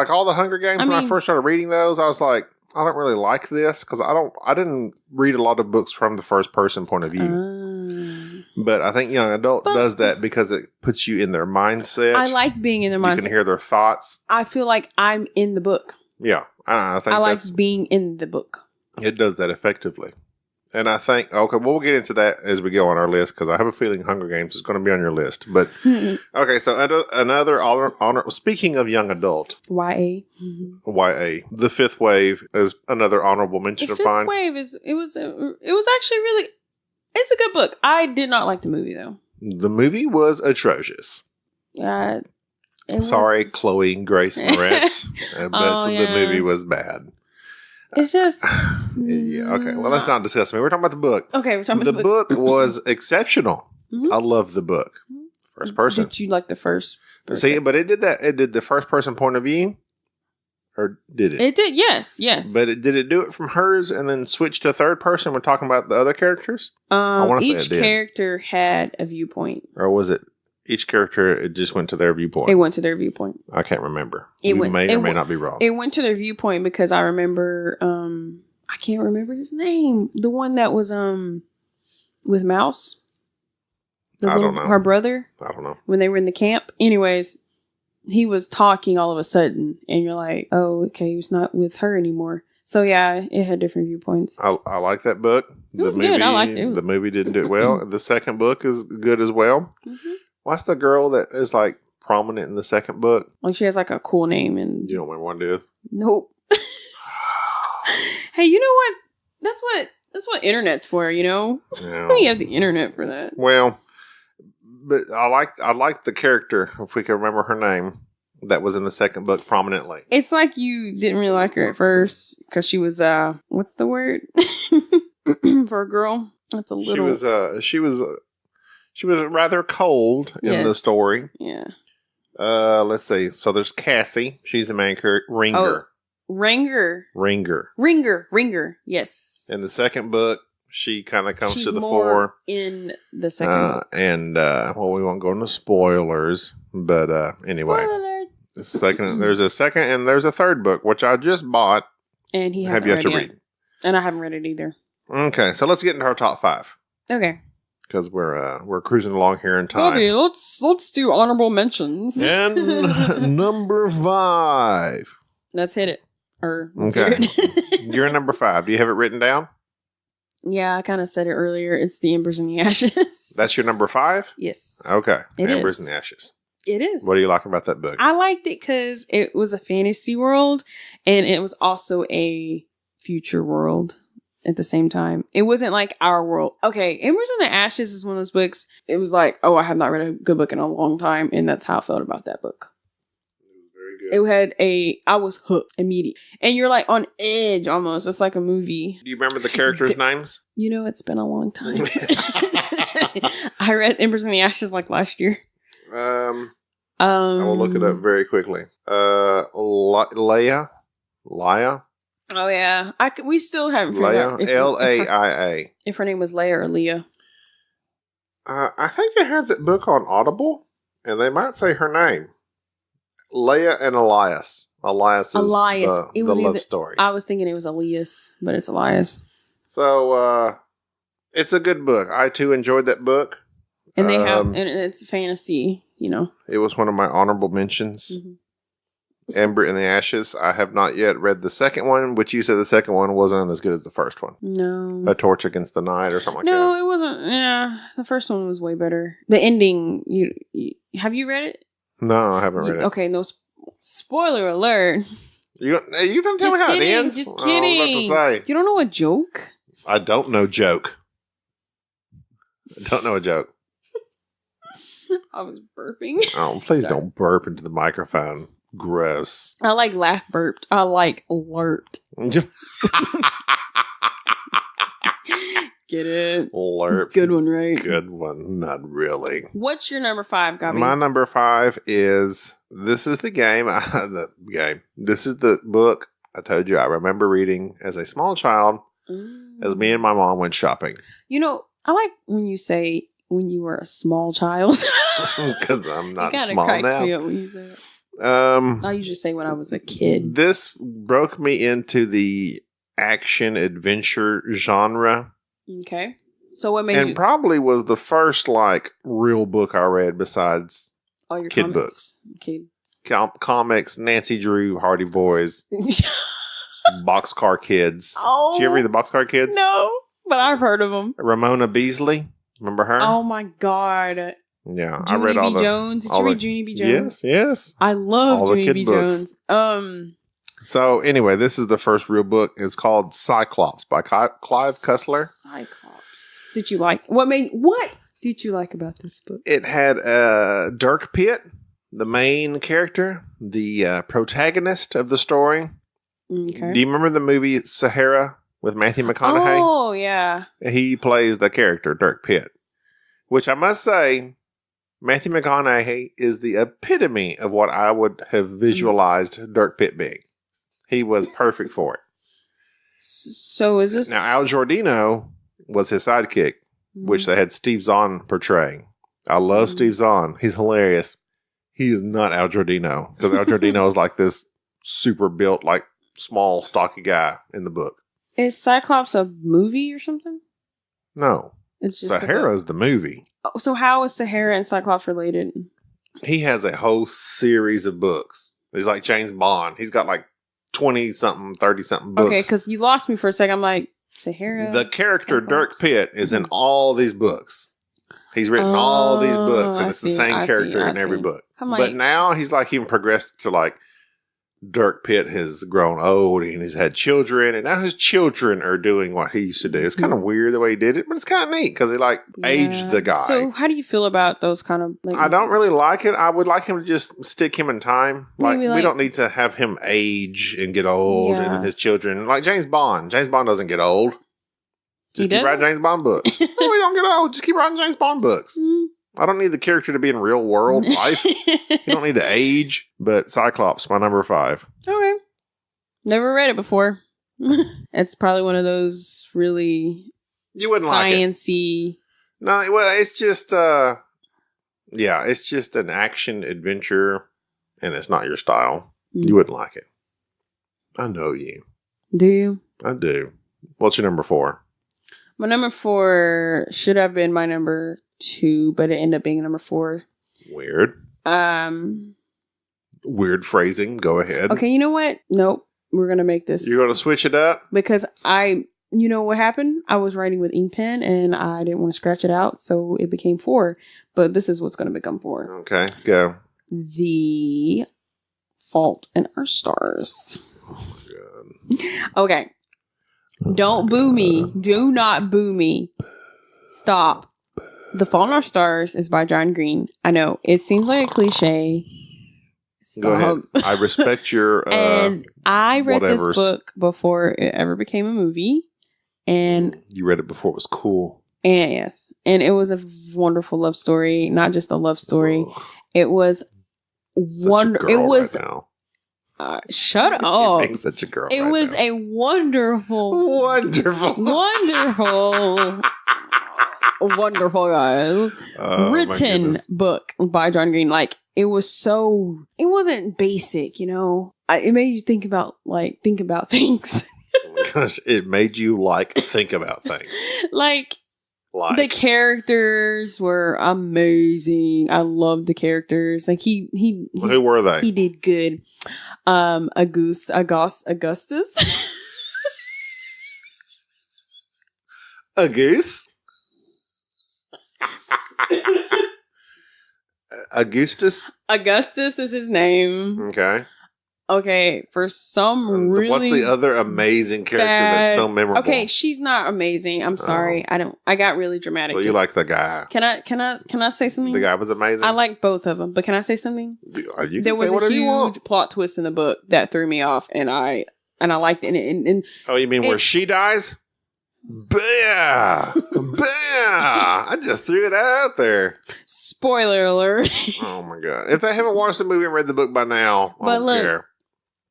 A: all the Hunger Games, when I first started reading those, I was like, I don't really like this because I didn't read a lot of books from the first person point of view. But I think young adult does that because it puts you in their mindset.
B: I like being in their mindset.
A: You can hear their thoughts.
B: I feel like I'm in the book.
A: Yeah. I think
B: I like being in the book. It
A: does that effectively. And I think, we'll get into that as we go on our list because I have a feeling Hunger Games is going to be on your list. But, okay, so another honor, speaking of young adult.
B: YA.
A: YA. The Fifth Wave is another honorable mention of mine.
B: The Fifth Wave it was actually really, it's a good book. I did not like the movie though.
A: The movie was atrocious.
B: Yeah.
A: Sorry, Chloe Grace Moretz, but the movie was bad.
B: It's just...
A: yeah, okay. Well, let's not discuss it. We're talking about the book.
B: Okay, we're talking about
A: the book. The book was exceptional. I love the book. First person.
B: Did you like the first person?
A: See, but it did that. It did the first person point of view. Or did it?
B: It did, yes.
A: But did it do it from hers and then switch to third person? We're talking about the other characters? I want to say it did.
B: Each character had a viewpoint.
A: Or was it each character, it just went to their viewpoint?
B: It went to their viewpoint.
A: I can't remember. You may or may not be wrong.
B: It went to their viewpoint because I remember, I can't remember his name. The one that was with Mouse.
A: I don't know.
B: Her brother.
A: I don't know.
B: When they were in the camp. Anyways, he was talking all of a sudden. And you're like, oh, okay, he's not with her anymore. So yeah, it had different viewpoints.
A: I like that book.
B: It was good. I liked it.
A: The movie didn't do it well. The second book is good as well. What's the girl that is like prominent in the second book?
B: Like she has like a cool name and
A: You don't remember what it is?
B: nope. Hey, you know what? That's what internet's for, you know?
A: Yeah.
B: You have the internet for that.
A: Well, but I like the character, if we can remember her name, that was in the second book prominently.
B: It's like you didn't really like her at first because she was what's the word for a girl? That's a little.
A: She was rather cold in the story.
B: Yeah.
A: Let's see. So there's Cassie. She's the main character. Ringer.
B: Ringer. Yes.
A: In the second book, she kind of comes
B: She's
A: to the
B: more
A: fore
B: in the second book.
A: And we won't go into spoilers, but anyway, there's a second and there's a third book which I just bought
B: and he hasn't read it. And I haven't read it either.
A: Okay, so let's get into our top 5.
B: Okay.
A: Because we're cruising along here in time.
B: Bobby, let's do honorable mentions.
A: And number 5.
B: Let's hit it.
A: Okay. You're number 5. Do you have it written down?
B: Yeah, I kind of said it earlier. It's The Embers and the Ashes.
A: That's your number 5?
B: Yes.
A: Okay.
B: It
A: Embers
B: is.
A: and the Ashes.
B: It is.
A: What do you like about that book?
B: I liked it because it was a fantasy world and it was also a future world at the same time. It wasn't like our world. Okay, Embers and the Ashes is one of those books. It was like, oh, I have not read a good book in a long time, and that's how I felt about that book.
A: It was very good.
B: I was hooked immediately. And you're like on edge almost. It's like a movie.
A: Do you remember the characters' names?
B: You know, it's been a long time. I read Embers and the Ashes like last year.
A: I will look it up very quickly. Leia.
B: Oh yeah, we still haven't figured out
A: Laia.
B: if her name was Leia or Leah.
A: I think I had that book on Audible, and they might say her name. Leia and Elias. Elias is the love story.
B: I was thinking it was Elias, but it's Elias.
A: So it's a good book. I too enjoyed that book.
B: And they and it's fantasy, you know.
A: It was one of my honorable mentions. Mm-hmm. Ember in the Ashes. I have not yet read the second one, which you said the second one wasn't as good as the first one.
B: No.
A: A Torch Against the Night or something like that.
B: No, it wasn't. Yeah, the first one was way better. The ending, you have you read it?
A: No, I haven't read it.
B: Okay, no spoiler alert.
A: You gonna tell me how it ends?
B: Just kidding. You don't know a joke?
A: I don't know joke. I don't know a joke.
B: I was burping.
A: Oh, please don't burp into the microphone. Gross.
B: I like laugh burped. I like alert.
A: Get
B: it?
A: Lerp.
B: Good one, right?
A: Good one. Not really.
B: What's your number 5, Gaby?
A: My number 5 is, this is the game. This is the book I told you I remember reading as a small child as me and my mom went shopping.
B: You know, I like when you say when you were a small child.
A: Because I'm not small now. It kind of
B: cracks me up when you say that. I usually say when I was a kid.
A: This broke me into the action adventure genre.
B: Okay. So what made you?
A: And probably was the first like real book I read besides
B: all your
A: kid books. Comics, Nancy Drew, Hardy Boys, Boxcar Kids.
B: Oh,
A: did you ever read the Boxcar Kids?
B: No, but I've heard of them.
A: Ramona Beasley. Remember her?
B: Oh my God.
A: Yeah,
B: Junie
A: I read all
B: B. Jones. Did you read Junie B. Jones?
A: Yes.
B: I love Junie B. Jones.
A: So anyway, this is the first real book. It's called Cyclops by Clive Cussler.
B: Cyclops. What did you like about this book?
A: It had Dirk Pitt, the main character, the protagonist of the story.
B: Okay.
A: Do you remember the movie Sahara with Matthew McConaughey?
B: Oh, yeah.
A: He plays the character, Dirk Pitt. Which I must say, Matthew McConaughey is the epitome of what I would have visualized Dirk Pitt being. He was perfect for it.
B: So is this...
A: Now, Al Giordino was his sidekick, which they had Steve Zahn portraying. I love Steve Zahn. He's hilarious. He is not Al Giordino. Because Al Giordino is like this super built, like small, stocky guy in the book.
B: Is Cyclops a movie or something?
A: No.
B: It's just
A: Sahara's the movie.
B: Oh, so how is Sahara and Cyclops related?
A: He has a whole series of books. He's like James Bond. He's got like 20-something, 30-something books.
B: Okay, because you lost me for a second. I'm like, Sahara?
A: The character Cyclops. Dirk Pitt is in all these books. He's written all these books, and it's the same character in every book. But now he's like even progressed to like Dirk Pitt has grown old and he's had children, and now his children are doing what he used to do. It's kind of weird the way he did it, but it's kind of neat because he like aged the guy.
B: So how do you feel about those kind of like?
A: I don't really like it. I would like him to just stick him in time. Like we don't need to have him age and get old and his children. Like James Bond. James Bond doesn't get old. Just keep writing James Bond books. No, we don't get old. Just keep writing James Bond books. I don't need the character to be in real world life. You don't need to age. But Cyclops, my number 5.
B: Okay. Never read it before. It's probably one of those really science-y.
A: No, well, it's just, it's just an action adventure, and it's not your style. You wouldn't like it. I know you.
B: Do you?
A: I do. What's your number 4?
B: My number 4 should have been my number 2, but it ended up being number 4.
A: Weird. Weird phrasing. Go ahead.
B: Okay, you know what? Nope. We're going to make this.
A: You're going to switch it up?
B: Because you know what happened? I was writing with ink pen and I didn't want to scratch it out, so it became 4. But this is what's going to become 4.
A: Okay, go.
B: The Fault in Our Stars.
A: Oh my God.
B: Okay. Don't boo me. Do not boo me. Stop. The Fault in Our Stars is by John Green. I know. It seems like a cliche. Stop.
A: Go ahead. I respect your
B: and I read this book before it ever became a movie. And
A: you read it before it was cool.
B: And yes. And it was a wonderful love story. Not just a love story. Ugh. It was wonderful. It was right shut up.
A: You're being such a girl.
B: It was a wonderful guys. Written book by John Green. Like it wasn't basic, you know. It made you think about things.
A: Oh my gosh, it made you think about things.
B: like the characters were amazing. I loved the characters. Like he
A: who were they?
B: He did good. Augustus.
A: A goose?
B: Augustus is his name. Okay, for some really
A: what's the other amazing character that's so memorable?
B: Okay, she's not amazing. I'm sorry. I got really dramatic.
A: Well, you like the guy.
B: Can I say something?
A: The guy was amazing.
B: I like both of them, but can I say something?
A: There was a huge
B: plot twist in the book that threw me off, and I liked it. And
A: oh, you mean where she dies? Bah! I just threw it out there.
B: Spoiler alert.
A: Oh my God. If they haven't watched the movie and read the book by now, I don't care.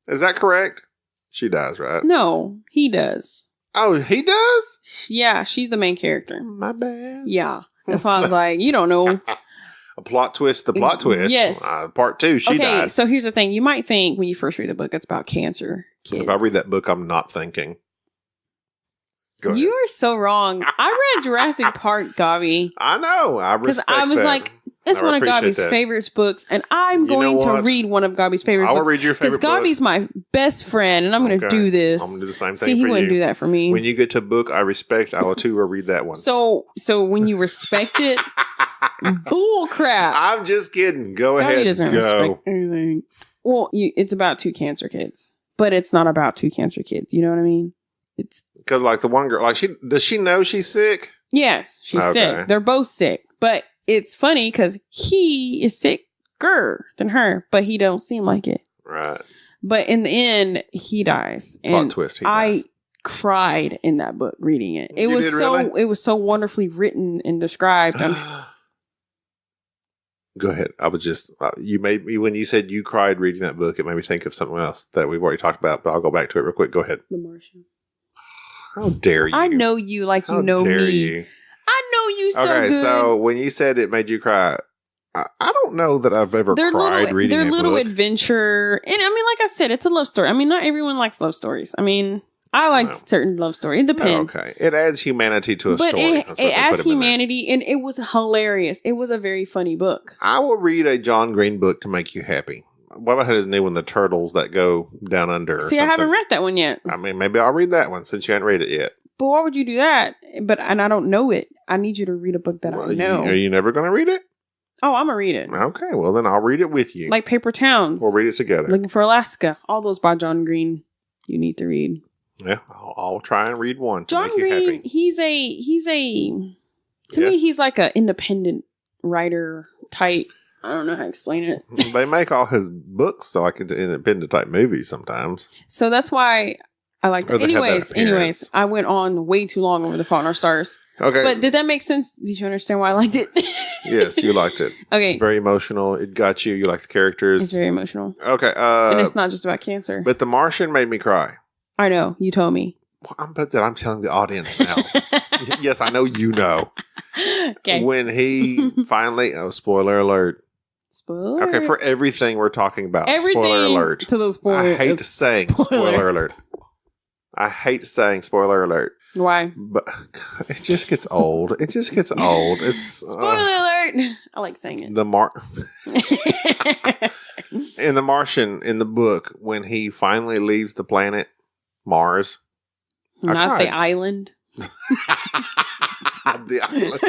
A: Is that correct? She dies, right?
B: No, he does.
A: Oh, he does?
B: Yeah, she's the main character.
A: My bad.
B: Yeah. That's why I was like, you don't know.
A: A plot twist, the plot twist.
B: Yes.
A: Part 2, she dies. Okay,
B: so here's the thing. You might think when you first read the book, it's about cancer kids.
A: If I read that book, I'm not thinking.
B: You are so wrong. I read Jurassic Park, Gaby.
A: I know. I respect that.
B: Because I was like, it's one of Gaby's favorite books, and I'm going to read one of Gaby's favorite books.
A: I will read your favorite book.
B: Because Gaby's my best friend, and I'm going to do this.
A: I'm going to do the same thing
B: for you. See, he wouldn't do that for me.
A: When you get to a book I respect, I will too read that one.
B: So when you respect it, bull crap.
A: I'm just kidding. Go ahead.
B: Gaby doesn't respect anything. Well, it's about 2 cancer kids, but it's not about 2 cancer kids. You know what I mean? It's
A: because like the one girl, like does she know she's sick?
B: Yes, she's sick. They're both sick, but it's funny because he is sicker than her, but he don't seem like it.
A: Right.
B: But in the end, he dies. And
A: plot twist. He dies.
B: I cried in that book reading it. It was so wonderfully written and described.
A: Go ahead. I was just you made me when you said you cried reading that book. It made me think of something else that we've already talked about. But I'll go back to it real quick. Go ahead.
B: The Martian.
A: How dare you?
B: I know you like you know me.
A: You?
B: I know you so good.
A: Okay, so when you said it made you cry, I don't know that I've ever cried reading a book.
B: Their little adventure. And I mean, like I said, it's a love story. I mean, not everyone likes love stories. I mean, I like certain love stories. It depends.
A: Okay. It adds humanity to a story.
B: It adds humanity, and it was hilarious. It was a very funny book.
A: I will read a John Green book to make you happy. What about his new one, The Turtles That Go Down Under?
B: See, I haven't read that one yet.
A: I mean, maybe I'll read that one since you haven't read it yet.
B: But why would you do that? And I don't know it. I need you to read a book that I know.
A: Are you never going to read it?
B: Oh, I'm going to read it.
A: Okay, well then I'll read it with you.
B: Like Paper Towns.
A: We'll read it together.
B: Looking for Alaska. All those by John Green. You need to read.
A: Yeah, I'll try and read one to
B: John
A: make you
B: Green,
A: happy.
B: he's to me, he's like an independent writer type. I don't know how to explain it.
A: They make all his books like independent type movies sometimes.
B: So that's why I like that. Anyways, I went on way too long over The Fault in Our Stars.
A: Okay.
B: But did that make sense? Did you understand why I liked it?
A: Yes, you liked it.
B: Okay.
A: Very emotional. It got you. You like the characters.
B: It's very emotional.
A: Okay.
B: And it's not just about cancer.
A: But The Martian made me cry.
B: I know. You told me.
A: Well, I'm telling the audience now. Yes, I know you know.
B: Okay.
A: When he finally... Oh, spoiler alert.
B: Spoiler
A: Okay,
B: alert.
A: for everything we're talking about.
B: Everything
A: spoiler alert.
B: To the spoiler.
A: I hate saying spoiler alert. I hate saying spoiler alert.
B: Why?
A: But it just gets old. It just gets old. It's
B: spoiler alert. I like saying it.
A: In The Martian, in the book, when he finally leaves the planet Mars.
B: Not the island.
A: The island.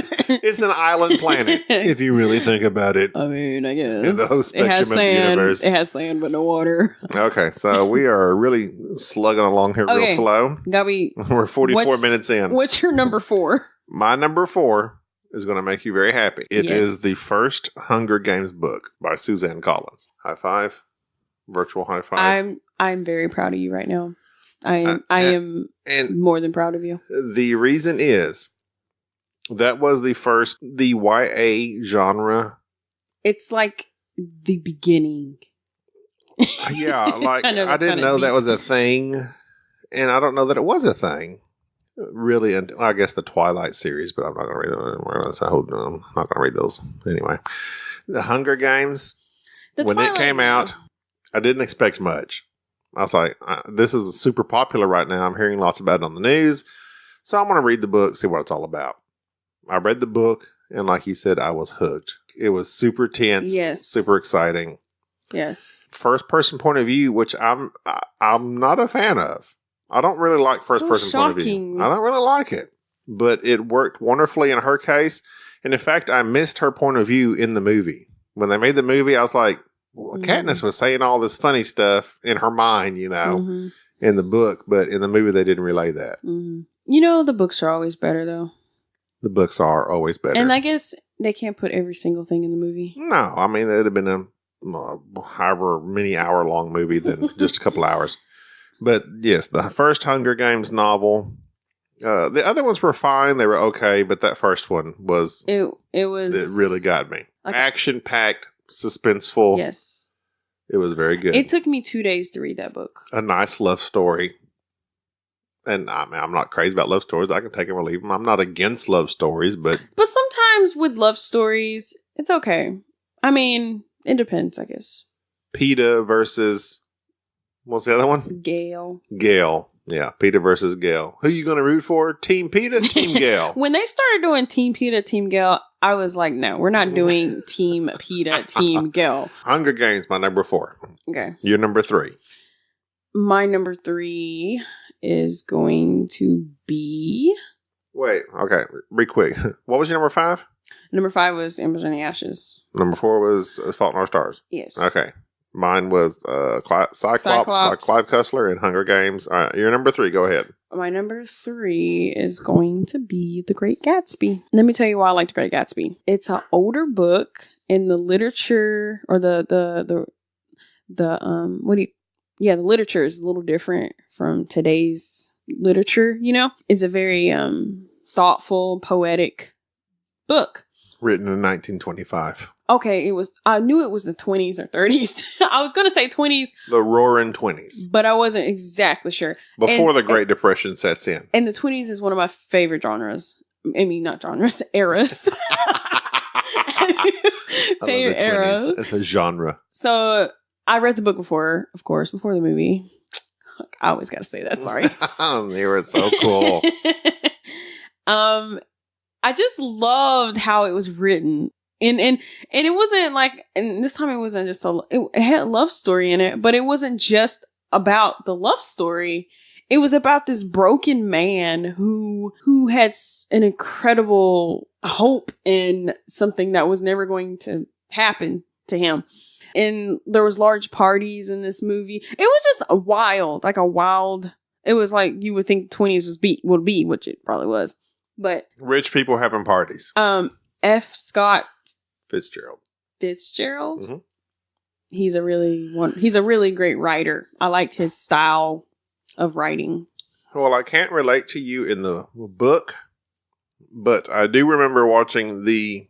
A: It's an island planet, if you really think about it.
B: I mean, I guess.
A: In the whole spectrum
B: it has
A: of
B: sand,
A: the universe.
B: It has sand, but no water.
A: Okay, so we are really slugging along here real slow.
B: Gaby,
A: we're 44 minutes in.
B: What's your number 4?
A: My number 4 is going to make you very happy. It is the first Hunger Games book by Suzanne Collins. High five. Virtual high five.
B: I'm very proud of you right now. I am more than proud of you.
A: The reason is that was the YA genre.
B: It's like the beginning.
A: Yeah, like I didn't know that was a thing, and I don't know that it was a thing. Really, and I guess the Twilight series, but I'm not going to read them. I'm not going to read those anyway. The Hunger Games, when it came out, I didn't expect much. I was like, this is super popular right now. I'm hearing lots about it on the news. So I'm going to read the book, see what it's all about. I read the book, and like you said, I was hooked. It was super tense, super exciting.
B: Yes.
A: First person point of view, which I'm not a fan of. I don't really like first person point of view. I don't really like it. But it worked wonderfully in her case. And in fact, I missed her point of view in the movie. When they made the movie, I was like, well, Katniss was saying all this funny stuff in her mind, in the book, but in the movie they didn't relay that.
B: Mm-hmm. The books are always better, though. The
A: books are always better.
B: And I guess they can't put every single thing in the movie.
A: No, I mean, it would have been a however many hour long movie than just a couple hours. But yes, the first Hunger Games novel, the other ones were fine. They were okay, but that first one was... It really got me. Like, action-packed. Suspenseful.
B: Yes.
A: It was very good.
B: It took me 2 days to read that book.
A: A nice love story. And I mean, I'm not crazy about love stories. I can take them or leave them. I'm not against love stories, but
B: sometimes with love stories, it's okay. I mean, it depends, I guess.
A: PETA versus... What's the other one?
B: Gale.
A: Yeah, PETA versus Gale. Who you going to root for? Team PETA, Team Gale?
B: When they started doing Team PETA, Team Gale, I was like, no, we're not doing Team PETA, Team Gale.
A: Hunger Games, my number 4.
B: Okay.
A: Your number 3.
B: My number 3 is going to be...
A: Wait, okay, be quick. What was your number 5?
B: Number 5 was Embers in the Ashes.
A: Number 4 was Fault in Our Stars.
B: Yes.
A: Okay. Mine was Cyclops by Clive Cussler and Hunger Games. All right, your number 3. Go ahead.
B: My number 3 is going to be The Great Gatsby. Let me tell you why I like The Great Gatsby. It's an older book in the literature, or the literature is a little different from today's literature. It's a very thoughtful, poetic book.
A: Written in 1925.
B: Okay, I knew it was the 20s or 30s. I was going to say 20s.
A: The roaring 20s.
B: But I wasn't exactly sure.
A: Before the Great Depression sets in.
B: And the 20s is one of my favorite genres. I mean, not genres, eras. Favorite eras.
A: It's a genre.
B: So I read the book before the movie. I always got to say that, sorry.
A: They were so cool.
B: I just loved how it was written. And it wasn't like, and this time it wasn't just it had a love story in it, but it wasn't just about the love story. it was about this broken man who had an incredible hope in something that was never going to happen to him. And there was large parties in this movie. It was just a wild. It was like you would think 20s would be, which it probably was. But
A: rich people having parties.
B: F. Scott
A: Fitzgerald.
B: Mm-hmm. He's a really great writer. I liked his style of writing.
A: Well, I can't relate to you in the book, but I do remember watching the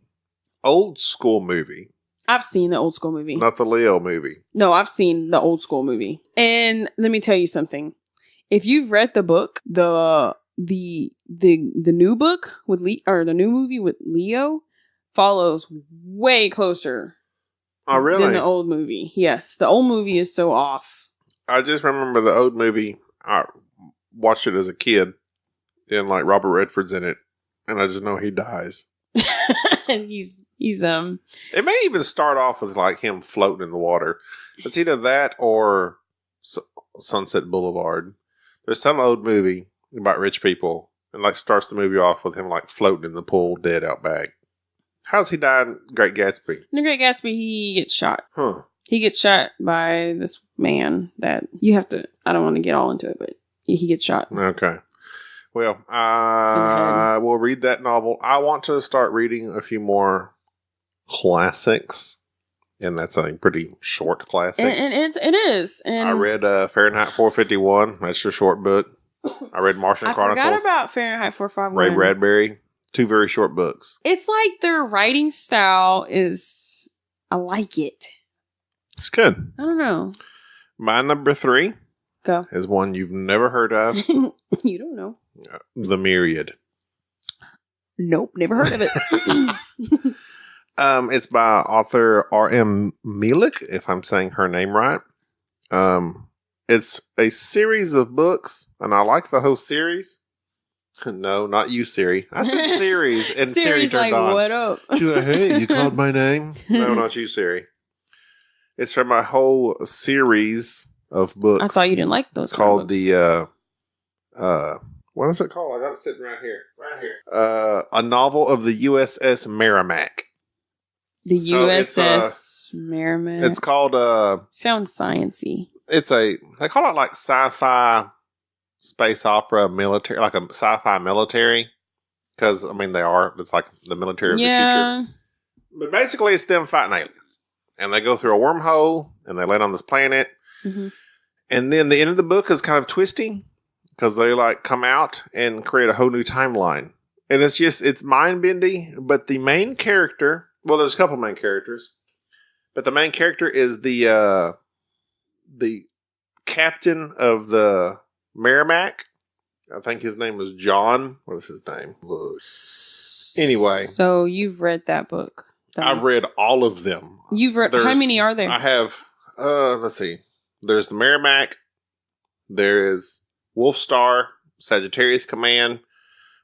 A: old school movie.
B: I've seen the old school movie.
A: Not the Leo movie. No,
B: I've seen the old school movie. And let me tell you something. If you've read the book, the new book with the new movie with Leo follows way closer.
A: Oh, really?
B: Than the old movie. Yes, the old movie is so off.
A: I just remember the old movie. I watched it as a kid, and like Robert Redford's in it, and I just know he dies.
B: he's
A: It may even start off with like him floating in the water. It's either that or Sunset Boulevard. There's some old movie about rich people, and like starts the movie off with him like floating in the pool, dead out back. How's he died in Great Gatsby?
B: In The Great Gatsby, he gets shot.
A: Huh.
B: He gets shot by this man that you have to... I don't want to get all into it, but he gets shot.
A: Okay. Well, I will read that novel. I want to start reading a few more classics. And that's a pretty short classic.
B: And it is. And
A: I read Fahrenheit 451. That's your short book. I read Martian Chronicles.
B: I forgot about Fahrenheit 451.
A: Ray Bradbury. 2 very short books.
B: It's like their writing style is... I like it.
A: It's good.
B: I don't know.
A: My number 3
B: Go.
A: Is one you've never heard of.
B: You don't know.
A: The Myriad.
B: Nope, never heard of it.
A: It's by author R.M. Meelik, if I'm saying her name right. It's a series of books, and I like the whole series. No, not you, Siri. I said series, and Siri turned
B: like,
A: on.
B: What up?
A: She's like, hey, you called my name? No, not you, Siri. It's from a whole series of books.
B: I thought you didn't like those.
A: Called the what is it called? I got it sitting right here. A novel of the USS Merrimack.
B: The USS Merrimack.
A: It's called
B: sounds sciencey.
A: They call it like sci-fi space opera military, like a sci-fi military, because I mean they are. It's like the military of the future. But basically, it's them fighting aliens, and they go through a wormhole and they land on this planet.
B: Mm-hmm.
A: And then the end of the book is kind of twisty because they like come out and create a whole new timeline, and it's mind bending. But the main character, well, there's a couple main characters, but the main character is the captain of the Merrimack. I think his name was John. What is his name? Anyway.
B: So you've read that book.
A: I've read all of them.
B: You've read... How many are there?
A: I have... let's see. There's the Merrimack. There is Wolfstar, Sagittarius Command,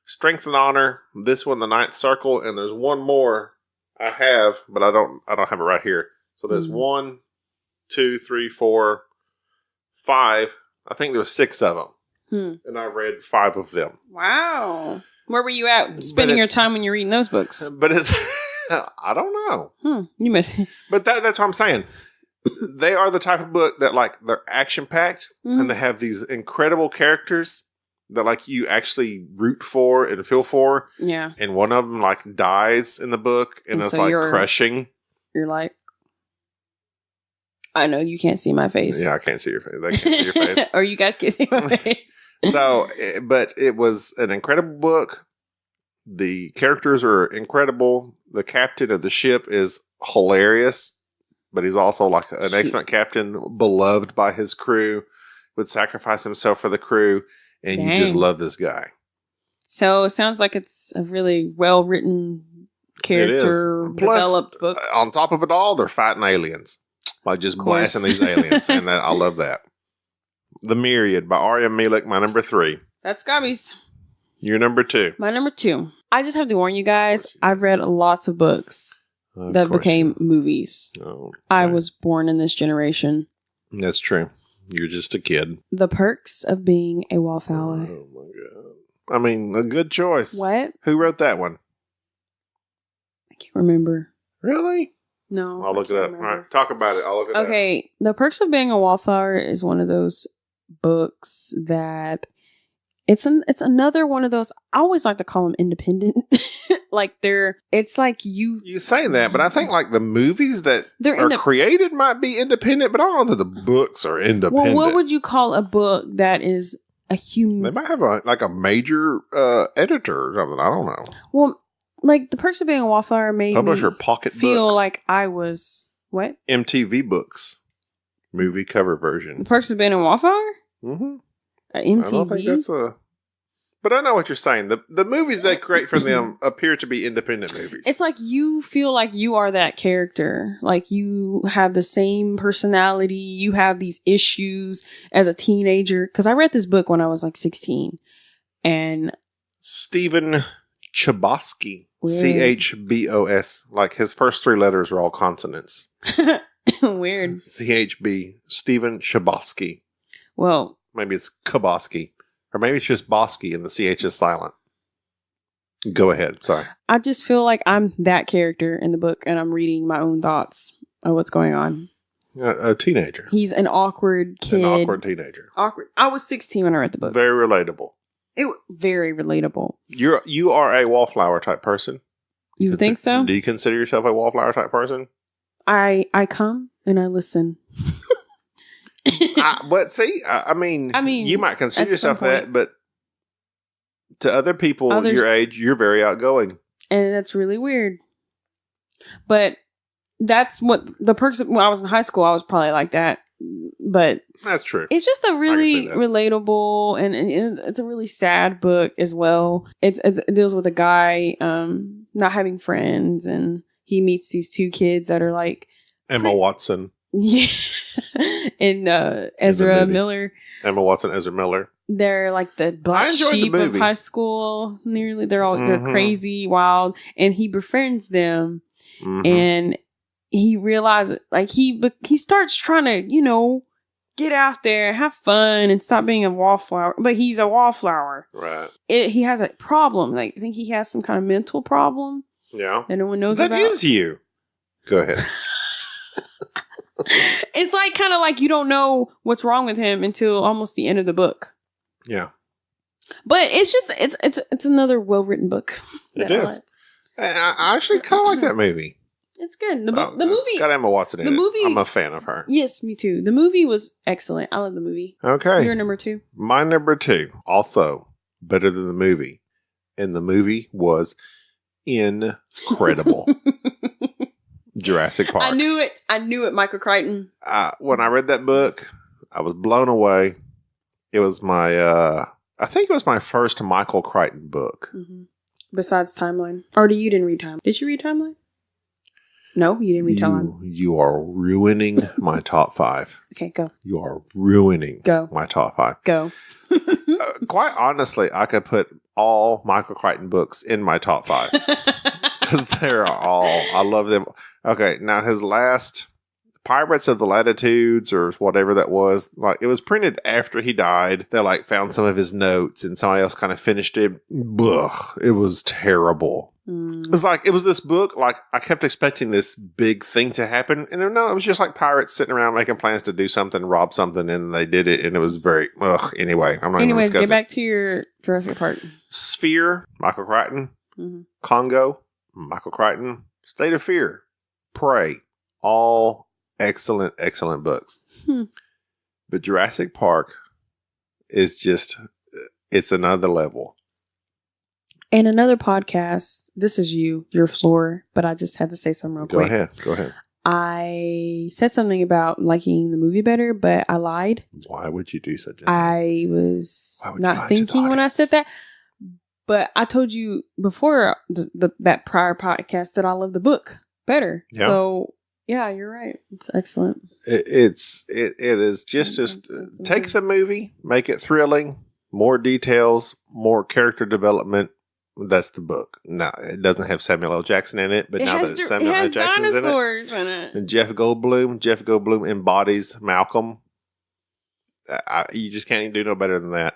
A: Strength and Honor, this one, the Ninth Circle, and there's one more I have, but I don't have it right here. So there's 1, 2, 3, 4, 5... I think there were 6 of them. And I read 5 of them.
B: Wow. Where were you at spending your time when you're reading those books?
A: But it's... I don't know.
B: You must...
A: But that's what I'm saying. They are the type of book that, like, they're action-packed. And they have these incredible characters that, like, you actually root for and feel for.
B: Yeah.
A: And one of them, like, dies in the book. And it's, so like, crushing.
B: You're like... I know you can't see my face.
A: Yeah, I can't see your face. They can't see your face.
B: Or you guys can't see my face.
A: So, but it was an incredible book. The characters are incredible. The captain of the ship is hilarious, but he's also like an excellent captain, beloved by his crew, would sacrifice himself for the crew, and you just love this guy. So
B: it sounds like it's a really well-written character developed book.
A: On top of it all, they're fighting aliens. Like just blasting these aliens, and I love that. The Myriad by R.M. Meelik, my number 3.
B: That's Gaby's.
A: Your number 2.
B: My number 2. I just have to warn you guys, I've read lots of books that became movies.
A: Oh, okay.
B: I was born in this generation.
A: That's true. You're just a kid.
B: The Perks of Being a Wallflower.
A: Oh my god! I mean, a good choice.
B: What?
A: Who wrote that one?
B: I can't remember.
A: Really?
B: No.
A: I'll look it up. All right, talk about it. I'll look it up.
B: Okay, The Perks of Being a Wallflower is one of those books that it's another one of those. I always like to call them independent. Like it's like you
A: saying that, but I think like the movies that are created might be independent, but I don't know that the books are independent.
B: Well, what would you call a book that is a human?
A: They might have a major editor or something. I don't know.
B: Well, like The Perks of Being a Wallflower made
A: Publisher
B: me
A: Pocket
B: feel
A: Books.
B: like I was what?
A: MTV Books movie cover version.
B: The Perks of Being a Wallflower?
A: Mm-hmm.
B: MTV?
A: I don't think that's but I know what you're saying. The movies they create for them appear to be independent movies.
B: It's like you feel like you are that character. Like you have the same personality. You have these issues as a teenager. Because I read this book when I was like 16. And
A: Stephen Chbosky. CHBOS. Like his first three letters are all consonants.
B: Weird.
A: CHB. Stephen Chbosky.
B: Well.
A: Maybe it's Chbosky. Or maybe it's just Bosky and the CH is silent. Go ahead. Sorry.
B: I just feel like I'm that character in the book and I'm reading my own thoughts of what's going on.
A: A teenager.
B: He's an awkward kid.
A: An awkward teenager.
B: Awkward. I was 16 when I read the book.
A: Very relatable.
B: Very relatable.
A: You are a wallflower type person.
B: You think so?
A: Do you consider yourself a wallflower type person?
B: I come and I listen.
A: But see, I mean, you might consider yourself that, but to other people your age, you're very outgoing.
B: And that's really weird. But that's what the perks of, when I was in high school, I was probably like that. But
A: that's true.
B: It's just a really relatable and it's a really sad book as well. It deals with a guy not having friends, and he meets these two kids that are like
A: Emma Watson.
B: Yeah. And Ezra Miller.
A: Emma Watson, Ezra Miller.
B: They're like the black sheep of high school. Nearly, they're crazy, wild, and he befriends them, and he realizes like he starts trying to get out there, have fun, and stop being a wallflower. But he's a wallflower,
A: right?
B: He has a problem. Like I think he has some kind of mental problem.
A: Yeah,
B: that no one knows
A: about.
B: That
A: is you. Go ahead.
B: It's like kind of like you don't know what's wrong with him until almost the end of the book.
A: Yeah,
B: but it's just it's another well written book.
A: It is. I actually kind of like that movie.
B: It's good. The movie
A: it's got Emma Watson in it. I'm a fan of her.
B: Yes, me too. The movie was excellent. I love the movie.
A: Okay,
B: your number 2.
A: My number 2, also better than the movie, and the movie was incredible. Jurassic Park.
B: I knew it, Michael Crichton.
A: When I read that book, I was blown away. It was my, I think it was my first Michael Crichton book. Mm-hmm.
B: Besides Timeline. Or you didn't read Timeline? Did you read Timeline? No, you didn't read Timeline.
A: You are ruining my top 5.
B: Okay, go.
A: You are ruining my top 5.
B: Go.
A: Quite honestly, I could put all Michael Crichton books in my top 5. Because they're all, I love them. Okay, now his last Pirates of the Latitudes or whatever that was, like it was printed after he died. They like found some of his notes and somebody else kind of finished it. Ugh, it was terrible. It's like it was this book, like I kept expecting this big thing to happen, and no, it was just like pirates sitting around making plans to do something, rob something, and they did it, and it was very anyway, I'm not going to discuss it.
B: Get back to your Jurassic Park.
A: Sphere, Michael Crichton. Congo, Michael Crichton. State of Fear, Prey, all excellent books. But Jurassic Park is just, it's another level.
B: In another podcast, this is your floor, but I just had to say something real quick.
A: Go ahead.
B: I said something about liking the movie better, but I lied.
A: Why would you do such a thing?
B: I was not thinking when I said that. But I told you before that prior podcast that I love the book better. Yeah. So yeah, you're right. It's excellent.
A: It is just take the movie, make it thrilling, more details, more character development. That's the book. No, it doesn't have Samuel L. Jackson in it, but now that Samuel L. Jackson's in it, and Jeff Goldblum embodies Malcolm. You just can't do no better than that.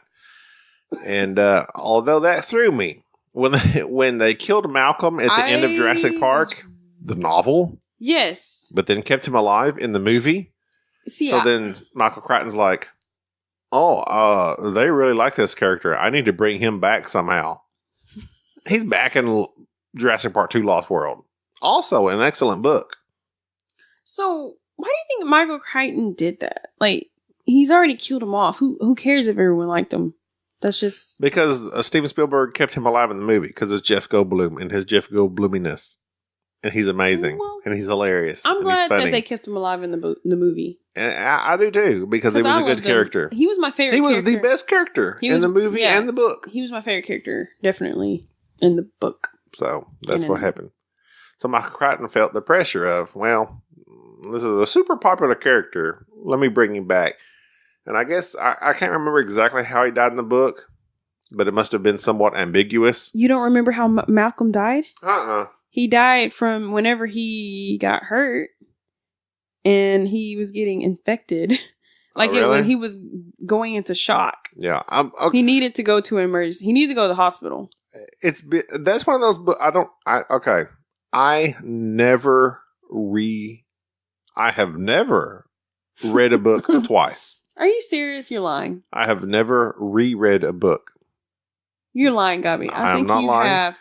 A: And although that threw me when they killed Malcolm at the end of Jurassic Park, the novel,
B: yes,
A: but then kept him alive in the movie. Then Michael Crichton's like, "Oh, they really like this character. I need to bring him back somehow." He's back in Jurassic Park 2: Lost World. Also, an excellent book.
B: So, why do you think Michael Crichton did that? Like, he's already killed him off. Who cares if everyone liked him? That's just...
A: Because Steven Spielberg kept him alive in the movie because it's Jeff Goldblum and his Jeff Goldbluminess. And he's amazing. And he's hilarious.
B: I'm glad that they kept him alive in the movie.
A: And I do too, because he was a good character.
B: He was my favorite character.
A: He was the best character in the movie and the book.
B: He was my favorite character, definitely, in the book.
A: So, that's what happened. So, Michael Crichton felt the pressure of, well, this is a super popular character. Let me bring him back. And I guess I can't remember exactly how he died in the book, but it must have been somewhat ambiguous.
B: You don't remember how Malcolm died?
A: Uh-uh.
B: He died from whenever he got hurt and he was getting infected. Like when he was going into shock.
A: Yeah.
B: He needed to go to an emergency. He needed to go to the hospital.
A: That's one of those books. I have never read a book twice.
B: Are you serious? You're lying.
A: I have never reread a book.
B: You're lying, Gaby. I think
A: not
B: you
A: lying.
B: have.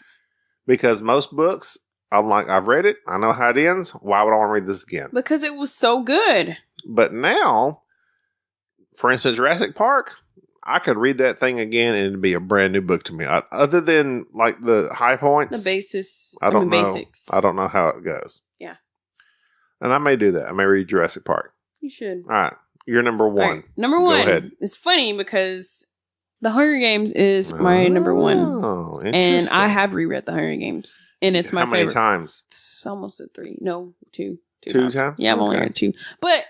A: Because most books, I'm like, I've read it. I know how it ends. Why would I want to read this again?
B: Because it was so good.
A: But now, for instance, Jurassic Park, I could read that thing again and it'd be a brand new book to me. Other than like the high points.
B: The basis.
A: I don't know.
B: Basics.
A: I don't know how it goes.
B: Yeah.
A: And I may do that. I may read Jurassic Park.
B: You should.
A: All right. You're number one.
B: Right. Number one.
A: Go ahead.
B: It's funny because The Hunger Games is my number one.
A: Oh, interesting.
B: And I have reread The Hunger Games. And it's my favorite.
A: How many times?
B: It's almost a 3. No, 2.
A: Two times?
B: Yeah, I've only read 2. But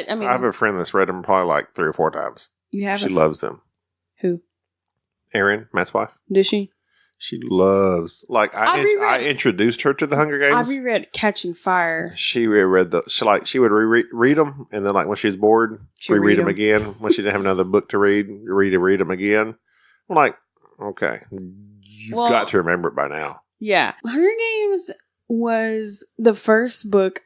B: I mean,
A: I have a friend that's read them probably like 3 or 4 times.
B: You have?
A: She loves them.
B: Who?
A: Erin, Matt's wife.
B: Did she?
A: She loves. Like I introduced her to the Hunger Games.
B: I reread Catching Fire.
A: She reread she would reread them, and then like when she was bored, reread them again. When she didn't have another book to read them again. I'm like, okay, you've got to remember it by now.
B: Yeah, Hunger Games was the first book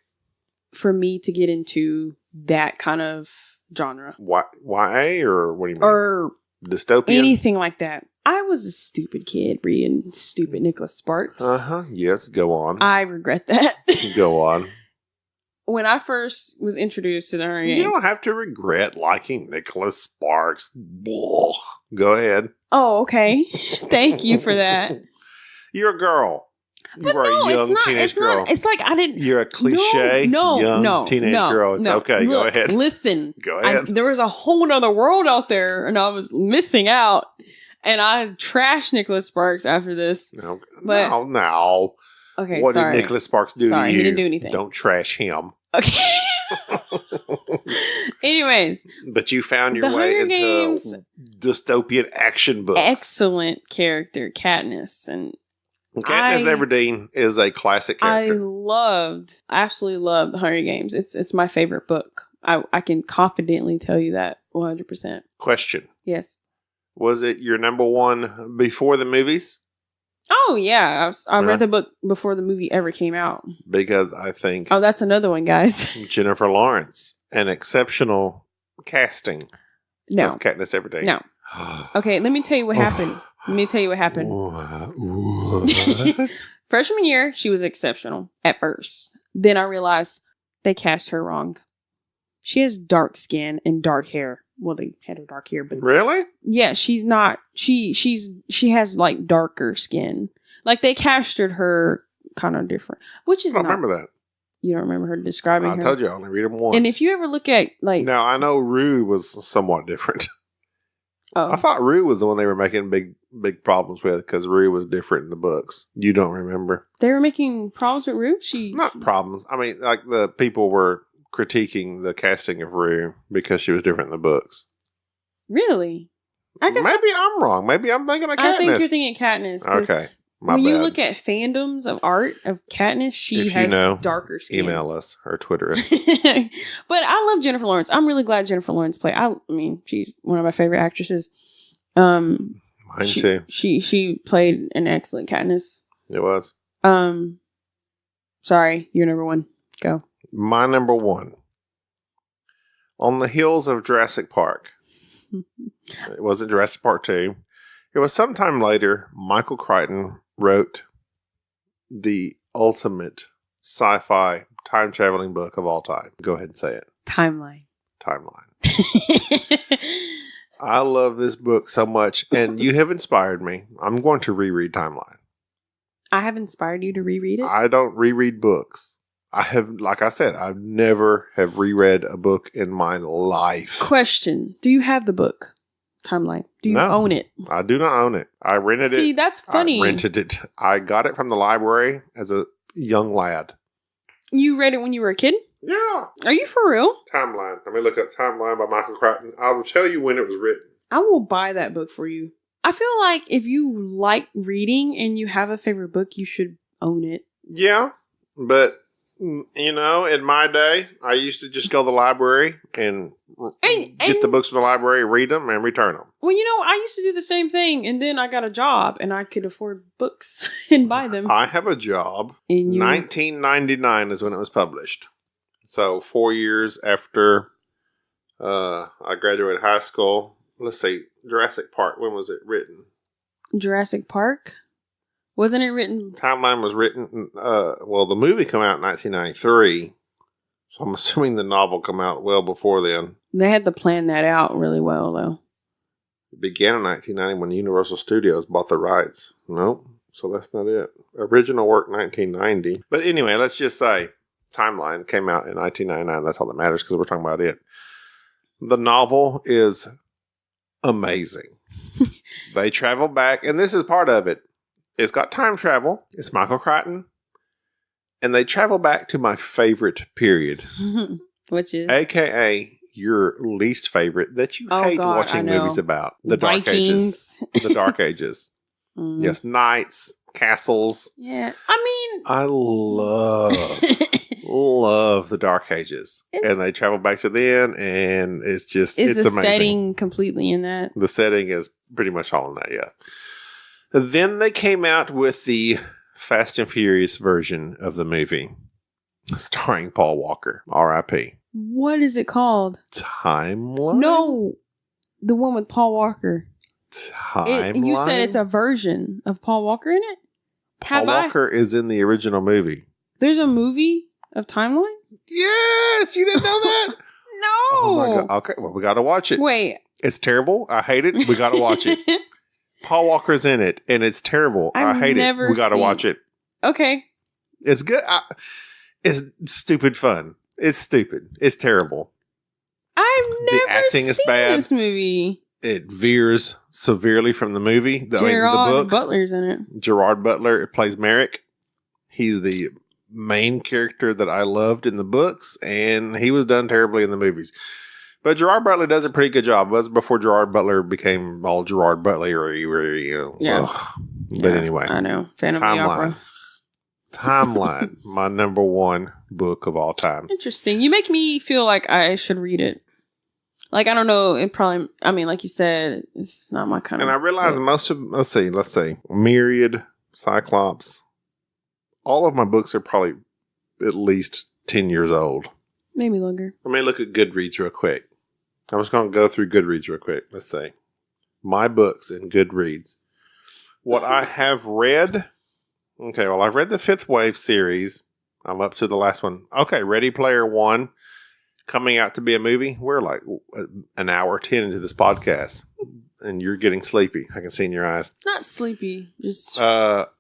B: for me to get into that kind of genre.
A: YA or what do you mean?
B: Or
A: dystopian?
B: Anything like that. I was a stupid kid reading stupid Nicholas Sparks.
A: Yes, go on.
B: I regret that.
A: Go on.
B: When I first was introduced to the Hunger Games.
A: You don't have to regret liking Nicholas Sparks. Blah. Go ahead.
B: Oh, okay. Thank you for that.
A: You're a girl. You are a young teenage girl.
B: It's like I didn't.
A: You're a cliche young teenage girl. It's okay.
B: Look,
A: go ahead.
B: Listen.
A: Go ahead.
B: There was a whole other world out there, and I was missing out. And I trashed Nicholas Sparks after this.
A: No.
B: Okay,
A: what
B: sorry.
A: did Nicholas Sparks do to you?
B: He didn't do anything.
A: Don't trash him.
B: Okay. Anyways.
A: But you found your way into dystopian action books.
B: Excellent character, Katniss. And
A: Katniss Everdeen is a classic character.
B: Absolutely loved The Hunger Games. It's my favorite book. I can confidently tell you that 100%.
A: Question.
B: Yes.
A: Was it your number one before the movies?
B: Oh, yeah. I read the book before the movie ever came out.
A: Because I think...
B: Oh, that's another one, guys.
A: Jennifer Lawrence. An exceptional casting of Katniss Everdeen.
B: No. Okay, let me tell you what happened.
A: What?
B: Freshman year, she was exceptional at first. Then I realized they cast her wrong. She has dark skin and dark hair. Well, they had her dark hair, but
A: really,
B: yeah, she's not. She has like darker skin. Like they casted her kind of different, which is. I don't remember that. You don't remember her describing her?
A: I told you I only read them once.
B: And if you ever look at like
A: now, I know Rue was somewhat different.
B: Oh.
A: I thought Rue was the one they were making big problems with because Rue was different in the books. You don't remember?
B: They were making problems with Rue.
A: Not problems. I mean, like the people were critiquing the casting of Rue because she was different in the books.
B: Really? I guess
A: maybe I'm wrong. Maybe I'm thinking of Katniss.
B: I think you're thinking Katniss.
A: Okay.
B: When you look at fandoms of art of Katniss, she has darker skin.
A: Email us or Twitter us.
B: But I love Jennifer Lawrence. I'm really glad Jennifer Lawrence played. I mean, she's one of my favorite actresses.
A: Mine too.
B: She played an excellent Katniss.
A: It was.
B: Sorry, your number one. Go.
A: My number one. On the heels of Jurassic Park. It wasn't Jurassic Park 2. It was sometime later, Michael Crichton wrote the ultimate sci-fi time-traveling book of all time. Go ahead and say it.
B: Timeline.
A: I love this book so much, and you have inspired me. I'm going to reread Timeline.
B: I have inspired you to reread it?
A: I don't reread books. I have, like I said, I've never have reread a book in my life.
B: Question. Do you have the book? Timeline. Do you own it?
A: I do not own it. I rented it.
B: See, that's funny.
A: I rented it. I got it from the library as a young lad.
B: You read it when you were a kid?
A: Yeah.
B: Are you for real?
A: Timeline. Let me look up Timeline by Michael Crichton. I will tell you when it was written.
B: I will buy that book for you. I feel like if you like reading and you have a favorite book, you should own it.
A: Yeah, but you know, in my day, I used to just go to the library and get the books from the library, read them, and return them.
B: Well, you know, I used to do the same thing, and then I got a job, and I could afford books and buy them.
A: I have a job. 1999 is when it was published. So 4 years after I graduated high school. Let's see, Jurassic Park, when was it written?
B: Jurassic Park? Wasn't it written?
A: Timeline was written, well, the movie came out in 1993. So I'm assuming the novel came out well before then.
B: They had to plan that out really well, though.
A: It began in 1990 when Universal Studios bought the rights. Nope. So that's not it. Original work 1990. But anyway, let's just say Timeline came out in 1999. That's all that matters because we're talking about it. The novel is amazing. They travel back, and this is part of it. It's got time travel. It's Michael Crichton. And they travel back to my favorite period.
B: Which is?
A: AKA your least favorite that you hate watching movies about. The Dark Ages. The Dark Ages. Yes, knights, castles.
B: Yeah. I mean.
A: I love the Dark Ages. And they travel back to then, and it's just, it's amazing. Is the setting
B: completely in that?
A: The setting is pretty much all in that, yeah. Then they came out with the Fast and Furious version of the movie, starring Paul Walker, R.I.P.
B: What is it called?
A: Timeline?
B: No, the one with Paul Walker.
A: Timeline?
B: You said it's a version of Paul Walker in it?
A: Paul Walker is in the original movie.
B: There's a movie of Timeline?
A: Yes! You didn't know that?
B: No!
A: Oh my God. Okay, well, we got to watch it.
B: Wait.
A: It's terrible. I hate it. We got to watch it. Paul Walker's in it, and it's terrible. I hate it. We got to watch it.
B: Okay.
A: It's good. It's stupid fun. It's stupid. It's terrible.
B: I've never seen this movie.
A: It veers severely from the movie. The book.
B: Butler's in it.
A: Gerard Butler plays Merrick. He's the main character that I loved in the books, and he was done terribly in the movies. But Gerard Butler does a pretty good job. It was before Gerard Butler became all Gerard Butler, you know.
B: Yeah.
A: But anyway.
B: I know. Phantom of the Opera.
A: Timeline, my number one book of all time.
B: Interesting. You make me feel like I should read it. Like, I don't know. It probably, I mean, like you said, it's not my kind of.
A: And I realize most of, let's see, Myriad, Cyclops, all of my books are probably at least 10 years old.
B: Maybe longer.
A: Let me look at Goodreads real quick. I'm just going to go through Goodreads real quick. Let's see. My books in Goodreads. What I have read. Okay, well, I've read the Fifth Wave series. I'm up to the last one. Okay, Ready Player One. Coming out to be a movie. We're like an hour 10 into this podcast. And you're getting sleepy. I can see in your eyes.
B: Not sleepy. Just.
A: The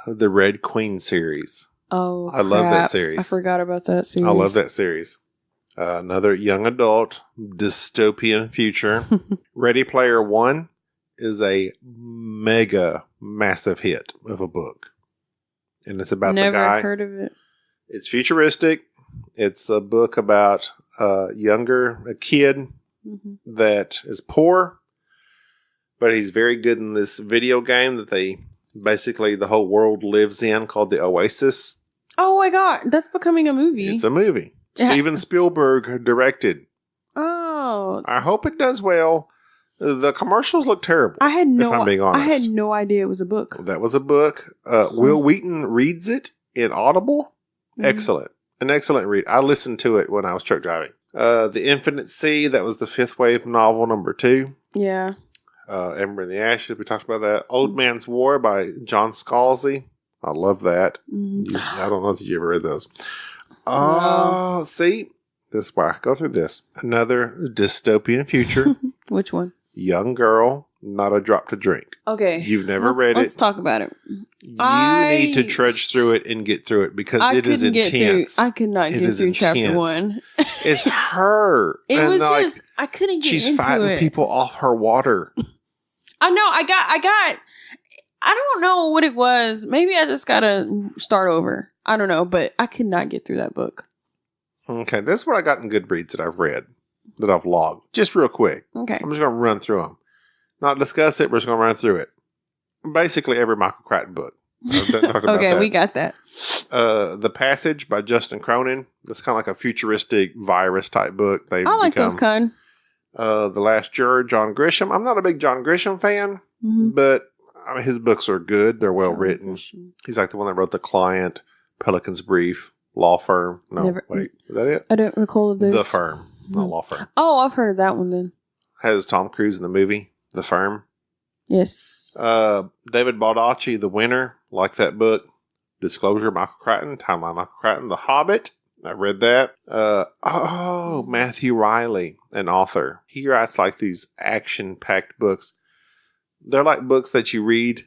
A: Red Queen series.
B: Oh,
A: I love that series.
B: I forgot about that series.
A: I love that series. Another young adult dystopian future. Ready Player One is a mega massive hit of a book. And it's about the guy.
B: Never heard of it.
A: It's futuristic. It's a book about a kid that is poor, but he's very good in this video game that they basically the whole world lives in, called The Oasis.
B: Oh my god, that's becoming a movie.
A: It's a movie. Steven Spielberg directed.
B: Oh.
A: I hope it does well. The commercials look terrible.
B: If
A: I'm being honest.
B: I had no idea it was a book.
A: That was a book. Will Wheaton reads it in Audible. Excellent. An excellent read. I listened to it when I was truck driving. The Infinite Sea, that was the Fifth Wave novel number 2.
B: Yeah.
A: Ember in the Ashes, we talked about that. Old Man's War by John Scalzi. I love that. I don't know if you ever read those. Oh, see? This is why I go through this. Another dystopian future.
B: Which one?
A: Young Girl, Not a Drop to Drink.
B: Okay.
A: You've never read it.
B: Let's talk about it.
A: You need to trudge through it and get through it because it is intense.
B: I could not get through chapter 1.
A: It's her.
B: It was just, I couldn't get into it.
A: She's fighting people off her water.
B: I know, I don't know what it was. Maybe I just gotta start over. I don't know, but I could not get through that book.
A: Okay, this is what I got in Goodreads that I've read, that I've logged. Just real quick.
B: Okay.
A: I'm just going to run through them. Not discuss it, we're just going to run through it. Basically, every Michael Crichton book.
B: Okay, we got that.
A: The Passage by Justin Cronin. That's kind of like a futuristic virus type book.
B: I like those kind.
A: The Last Juror, John Grisham. I'm not a big John Grisham fan, but I mean, his books are good. They're well written. He's like the one that wrote The Client, Pelican's Brief, Law Firm. Wait, is that it?
B: I don't recall of those.
A: The Firm, not Law Firm.
B: Oh, I've heard of that one then.
A: Has Tom Cruise in the movie, The Firm.
B: Yes.
A: David Baldacci, The Winner. Like that book. Disclosure, Michael Crichton. Timeline, Michael Crichton. The Hobbit. I read that. Matthew Riley, an author. He writes like these action-packed books. They're like books that you read,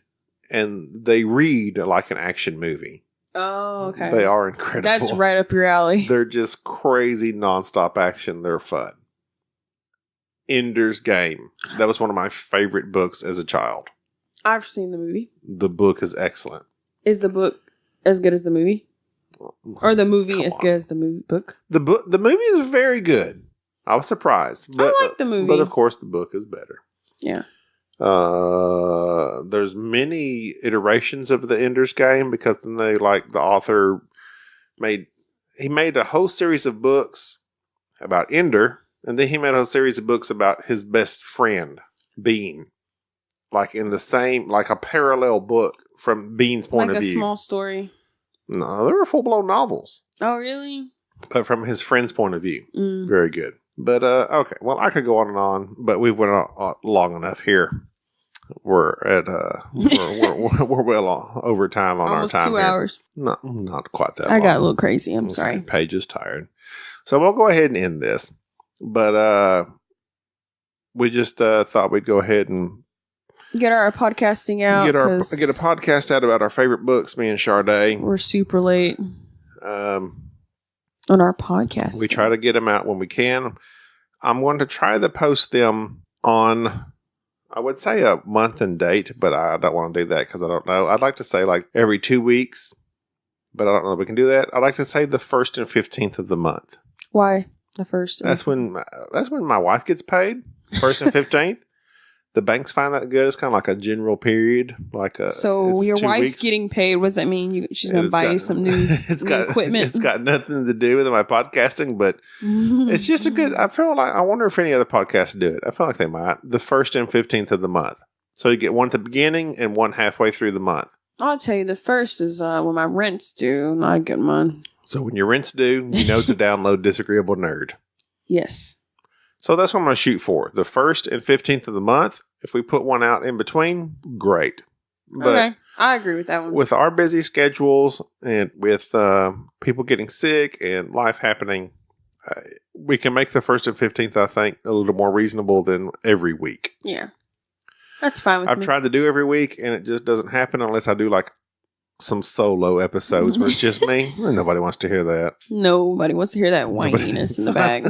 A: and they read like an action movie.
B: Oh, okay.
A: They are incredible.
B: That's right up your alley.
A: They're just crazy nonstop action. They're fun. Ender's Game. That was one of my favorite books as a child.
B: I've seen the movie.
A: The book is excellent.
B: Is the book as good as the movie? Or the movie as good as the book? The
A: movie is very good. I was surprised. But,
B: I like the movie.
A: But of course the book is better.
B: Yeah.
A: There's many iterations of the Ender's Game because then the author made a whole series of books about Ender, and then he made a whole series of books about his best friend, Bean. Like in the same, like a parallel book from Bean's point of view.
B: Like a small story.
A: No, they were full-blown novels.
B: Oh, really?
A: But from his friend's point of view. Very good. But, okay. Well, I could go on and on, but we went on long enough here. We're at, we're well over time on
B: almost
A: our time
B: 2 hours.
A: No, not quite that
B: I
A: long.
B: got a little crazy. I'm sorry.
A: Paige is tired. So we'll go ahead and end this. But, we just, thought we'd go ahead and
B: get our podcasting out.
A: Get a podcast out about our favorite books, me and Sharde.
B: We're super late. On our podcast.
A: We try to get them out when we can. I'm going to try to post them on, I would say a month and date, but I don't want to do that because I don't know. I'd like to say like every 2 weeks, but I don't know if we can do that. I'd like to say the 1st and 15th of the month.
B: Why the 1st?
A: That's when my wife gets paid. 1st and 15th. The banks find that good. It's kind of like a general period.
B: So your wife
A: weeks.
B: Getting paid, what does that mean? She's going to buy you some new equipment?
A: It's got nothing to do with my podcasting, but it's just a good, I wonder if any other podcasts do it. I feel like they might. The 1st and 15th of the month. So you get one at the beginning and one halfway through the month.
B: I'll tell you, the 1st is when my rent's due, and I get mine.
A: So when your rent's due, you know to download Disagreeablenerd.
B: Yes.
A: So that's what I'm going to shoot for. The 1st and 15th of the month. If we put one out in between, great. But
B: okay. I agree with that one.
A: With our busy schedules and with people getting sick and life happening, we can make the 1st and 15th, I think, a little more reasonable than every week.
B: Yeah. That's fine with me.
A: I've tried to do every week, and it just doesn't happen unless I do like some solo episodes where it's just me. Nobody wants to hear that.
B: Nobody wants to hear that whininess in the bag.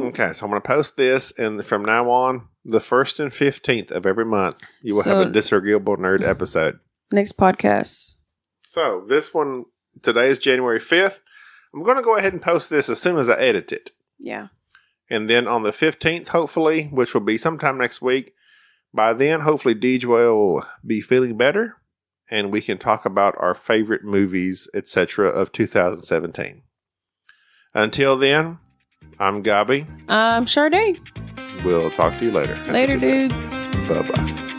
B: Okay,
A: so I'm going to post this, and from now on, the 1st and 15th of every month, you will have a Disagreeable Nerd episode.
B: Next podcast.
A: So this one, today is January 5th. I'm going to go ahead and post this as soon as I edit it.
B: Yeah.
A: And then on the 15th, hopefully, which will be sometime next week, By then, hopefully DJ will be feeling better and we can talk about our favorite movies, etc. of 2017. Until then, I'm Gaby.
B: I'm Sharde.
A: We'll talk to you later.
B: Later, dudes.
A: Bye-bye.